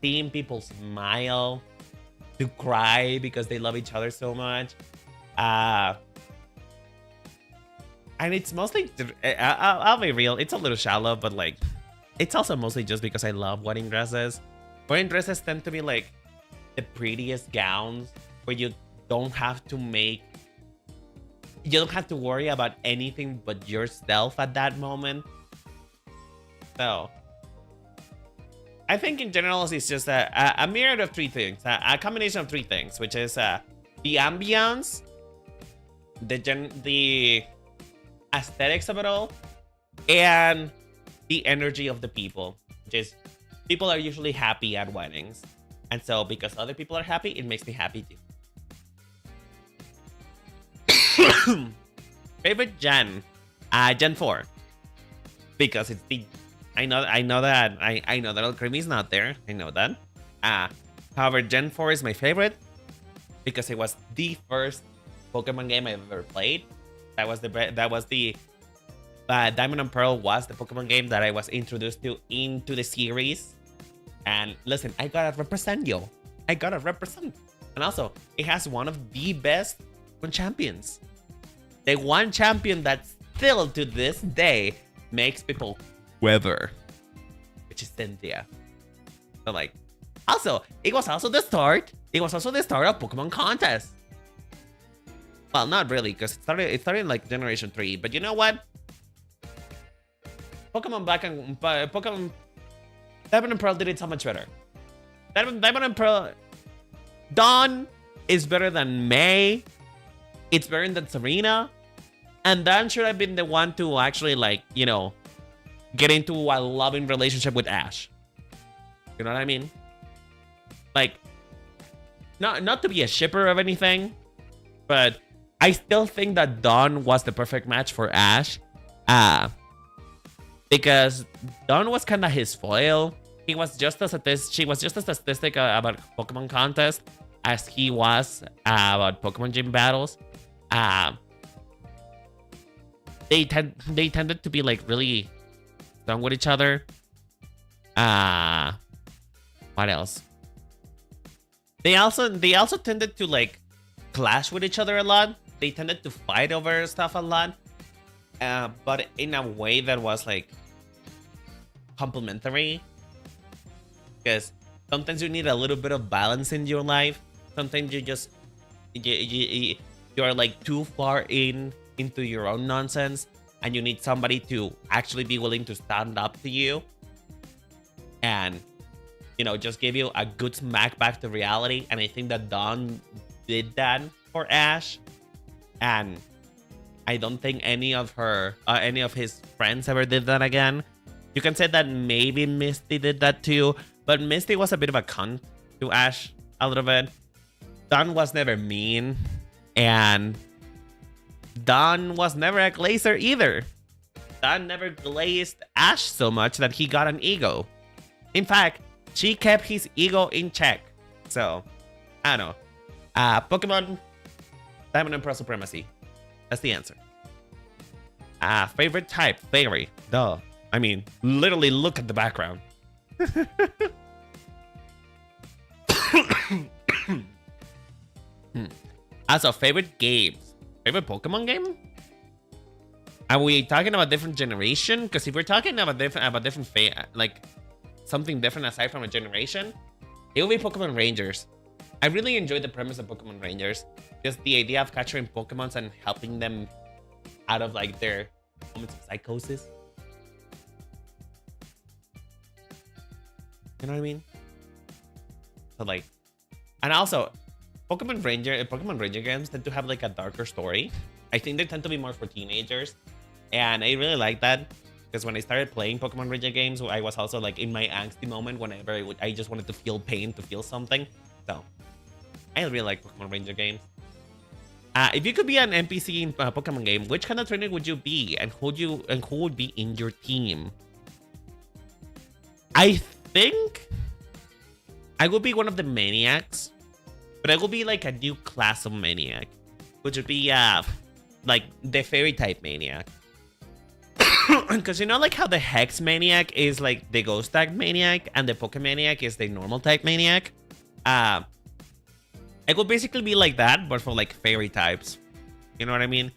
A: seeing people smile, to cry because they love each other so much, and it's mostly, I'll be real, it's a little shallow, but like, it's also mostly just because I love wedding dresses. Wedding dresses tend to be like the prettiest gowns where you don't have to worry about anything but yourself at that moment. So I think in general it's just a myriad of three things, a combination of three things, which is the ambience, the aesthetics of it all, and the energy of the people, which is people are usually happy at weddings, and so because other people are happy, it makes me happy too. Favorite gen, Gen 4, because it's the I know that Alcremie is not there. I know that. However, Gen 4 is my favorite because it was the first Pokemon game I've ever played. That was the Diamond and Pearl was the Pokemon game that I was introduced to into the series. And listen, I gotta represent, yo. I gotta represent. And also, it has one of the best champions. The one champion that still to this day makes people quiver, which is Cynthia. So like, also, it was also the start of Pokemon contest. Well, not really, because it started in like Generation 3. But you know what? Pokemon Diamond and Pearl did it so much better. Diamond and Pearl, Dawn is better than May. It's better than Serena. And Dawn should have been the one to actually, like, you know, get into a loving relationship with Ash. You know what I mean? Like, not to be a shipper of anything, but I still think that Dawn was the perfect match for Ash. Because Dawn was kind of his foil. he was just as she was just as statistic about Pokemon contest as he was about Pokemon gym battles. They tended to be like really strong with each other. What else? They also tended to like clash with each other a lot. They tended to fight over stuff a lot, but in a way that was like complementary. Because sometimes you need a little bit of balance in your life. Sometimes you just you're like too far into your own nonsense, and you need somebody to actually be willing to stand up to you and, you know, just give you a good smack back to reality. And I think that Don did that for Ash, and I don't think any of his friends ever did that again. You can say that maybe Misty did that too, but Misty was a bit of a cunt to Ash a little bit. Don was never mean, and Don was never a glazer either. Don never glazed Ash so much that he got an ego. In fact, she kept his ego in check. So, I don't know. Pokemon, Diamond and Pearl Supremacy. That's the answer. Favorite type, fairy. Duh. I mean, literally look at the background. Also, favorite games. Favorite Pokemon game? Are we talking about different generation? Because if we're talking about different like something different aside from a generation, it will be Pokemon Rangers. I really enjoyed the premise of Pokemon Rangers. Just the idea of capturing Pokemons and helping them out of like their moments of psychosis. You know what I mean? So like, and also, Pokemon Ranger games tend to have like a darker story. I think they tend to be more for teenagers, and I really like that because when I started playing Pokemon Ranger games, I was also like in my angsty moment whenever I just wanted to feel pain, to feel something. So I really like Pokemon Ranger games. If you could be an NPC in a Pokemon game, which kind of trainer would you be, and who would be in your team? I think I would be one of the maniacs, but I will be like a new class of maniac, which would be like the fairy type maniac. Because you know, like how the Hex maniac is like the ghost type maniac, and the Pokemaniac is the normal type maniac. It would basically be like that, but for like fairy types. You know what I mean?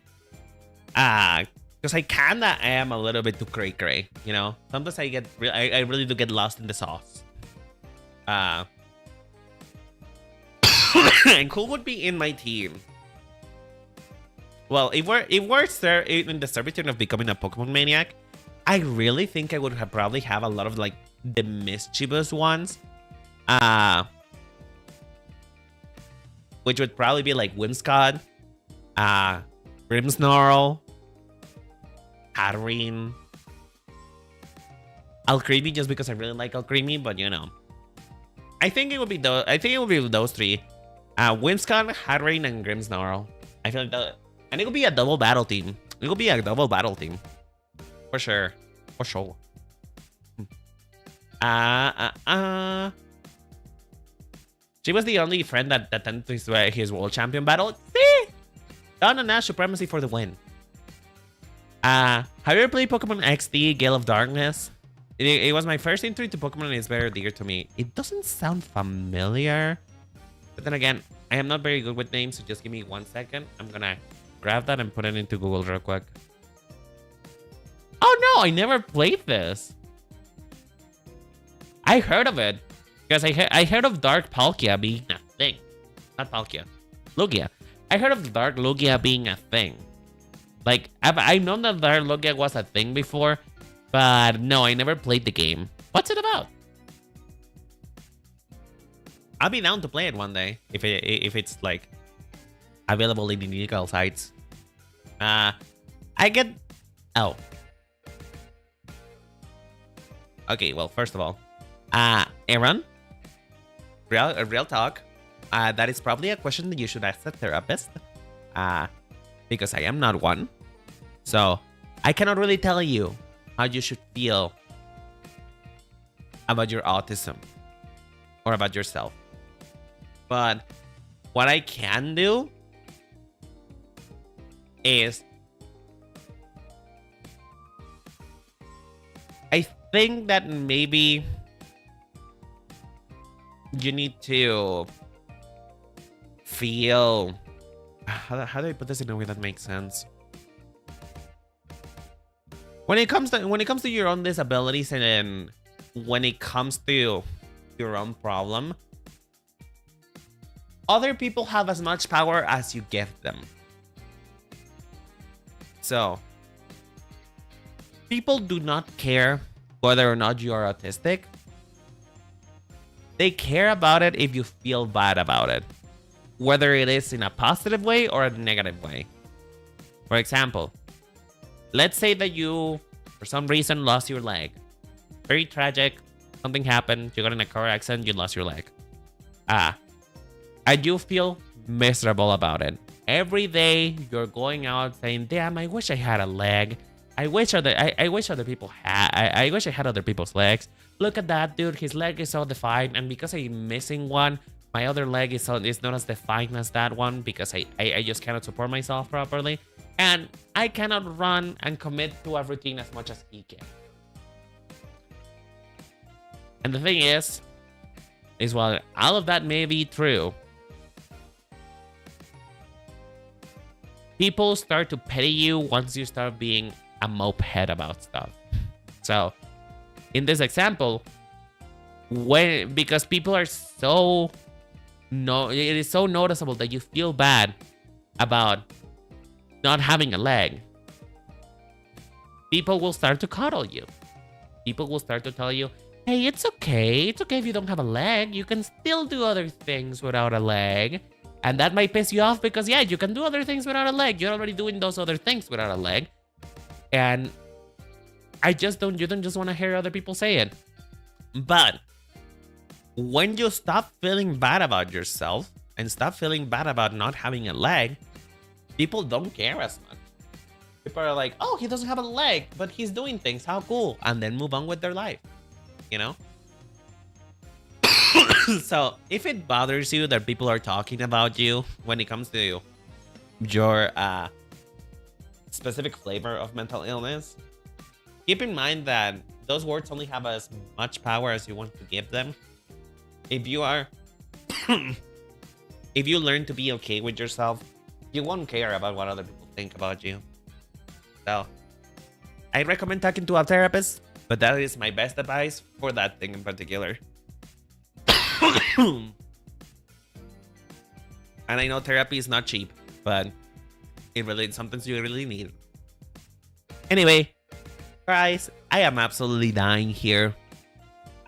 A: Because I kinda am a little bit too cray, you know? Sometimes I really do get lost in the sauce. And who would be in my team? Well, if we're in the servitude of becoming a Pokemon maniac, I really think I would probably have a lot of like the mischievous ones. Which would probably be like Whimsicott, Grimmsnarl, Hatterene, Alcremie, just because I really like Alcremie, but you know. I think it would be those three. Whimsicott, Hatterene, and Grimmsnarl. I feel like that, and it will be a double battle team. It will be a double battle team. For sure. For sure. She was the only friend that tended to his world champion battle. See? Dawn and Ash supremacy for the win. Have you ever played Pokemon XD Gale of Darkness? It was my first entry to Pokemon and it's very dear to me. It doesn't sound familiar. But then again, I am not very good with names, so just give me 1 second. I'm gonna grab that and put it into Google real quick. Oh no, I never played this. I heard of it. Because I heard of Dark Palkia being a thing. Not Palkia. Lugia. I heard of Dark Lugia being a thing. Like, I've known that Dark Lugia was a thing before, but no, I never played the game. What's it about? I'll be down to play it one day if it's like available in illegal sites. I get... Oh. Okay, well, first of all, Aaron, real talk. That is probably a question that you should ask a therapist. Because I am not one. So I cannot really tell you how you should feel about your autism or about yourself. But what I can do is I think that maybe you need to feel, how do I put this in a way that makes sense? When it comes to your own disabilities and then when it comes to your own problem, other people have as much power as you give them. So people do not care whether or not you are autistic. They care about it if you feel bad about it, whether it is in a positive way or a negative way. For example, let's say that you, for some reason, lost your leg. Very tragic. Something happened. You got in a car accident. You lost your leg. And you feel miserable about it. Every day you're going out saying, "Damn, I wish I had a leg. I wish other people had. I wish I had other people's legs. Look at that dude. His leg is so defined, and because I'm missing one, my other leg is not as defined as that one because I just cannot support myself properly, and I cannot run and commit to a routine as much as he can." And the thing is while all of that may be true, people start to pity you once you start being a mopehead about stuff. So, in this example, because people are it is so noticeable that you feel bad about not having a leg, people will start to coddle you. People will start to tell you, "Hey, it's okay. It's okay if you don't have a leg. You can still do other things without a leg." And that might piss you off because, yeah, you can do other things without a leg. You're already doing those other things without a leg. And you don't just want to hear other people say it. But when you stop feeling bad about yourself and stop feeling bad about not having a leg, people don't care as much. People are like, "Oh, he doesn't have a leg, but he's doing things. How cool." And then move on with their life, you know? So if it bothers you that people are talking about you when it comes to your specific flavor of mental illness, keep in mind that those words only have as much power as you want to give them. If you are if you learn to be okay with yourself, you won't care about what other people think about you. So I recommend talking to a therapist, but that is my best advice for that thing in particular. And I know therapy is not cheap, but it's something you really need. Anyway, guys, I am absolutely dying here.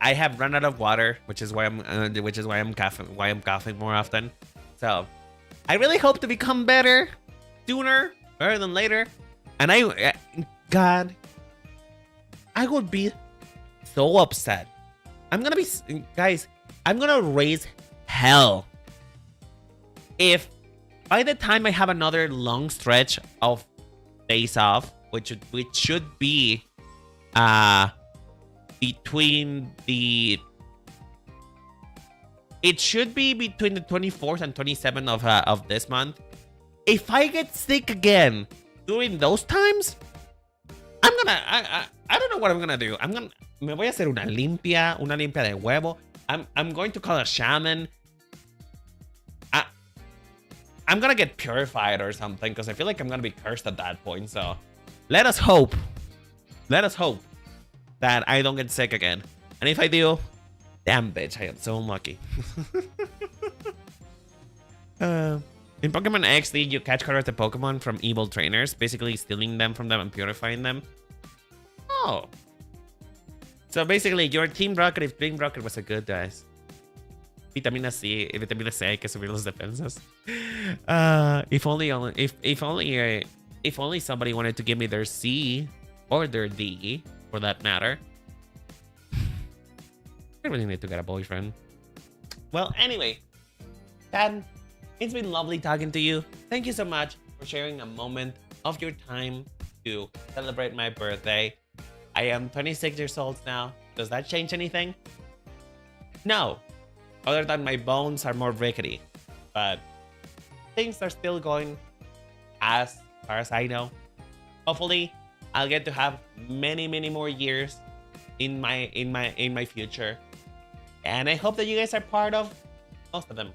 A: I have run out of water, which is why I'm coughing more often. So I really hope to become better sooner rather than later. And God, I would be so upset. I'm gonna raise hell if by the time I have another long stretch of days off, which should be between the 24th and 27th of this month. If I get sick again during those times, I don't know what I'm gonna do. Me voy a hacer una limpia de huevo. I'm going to call a shaman. I'm gonna get purified or something because I feel like I'm gonna be cursed at that point. So let us hope that I don't get sick again. And if I do, damn bitch, I am so unlucky. In Pokemon XD, you catch cards of Pokemon from evil trainers, basically stealing them from them and purifying them. Oh. So basically, your Team Rocket, if Team Rocket was a good, guys. Vitamina C, vitamina C, hay que subir los defensas. If only somebody wanted to give me their C or their D, for that matter. I really need to get a boyfriend. Well, anyway, Dad, it's been lovely talking to you. Thank you so much for sharing a moment of your time to celebrate my birthday. I am 26 years old now. Does that change anything? No. Other than my bones are more rickety. But things are still going as far as I know. Hopefully, I'll get to have many more years in my future. And I hope that you guys are part of most of them.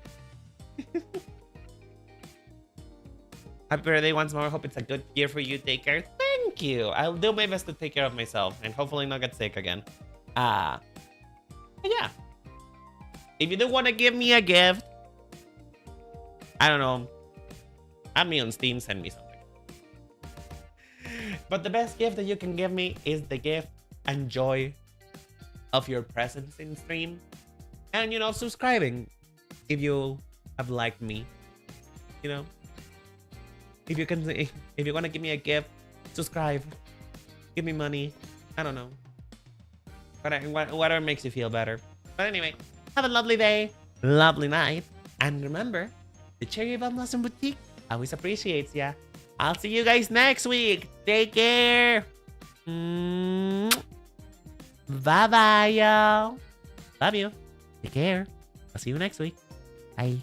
A: Happy birthday once more. Hope it's a good year for you. Take care. Thank you. I'll do my best to take care of myself and hopefully not get sick again. But yeah. If you do want to give me a gift, I don't know, add me on Steam, send me something. But the best gift that you can give me is the gift and joy of your presence in stream. And, you know, subscribing if you have liked me. You know, if you want to give me a gift, subscribe, give me money. I don't know. Whatever makes you feel better. But anyway, have a lovely day, lovely night. And remember, the Cherry Blossom Boutique always appreciates ya. I'll see you guys next week. Take care. Bye-bye, y'all. Love you. Take care. I'll see you next week. Bye.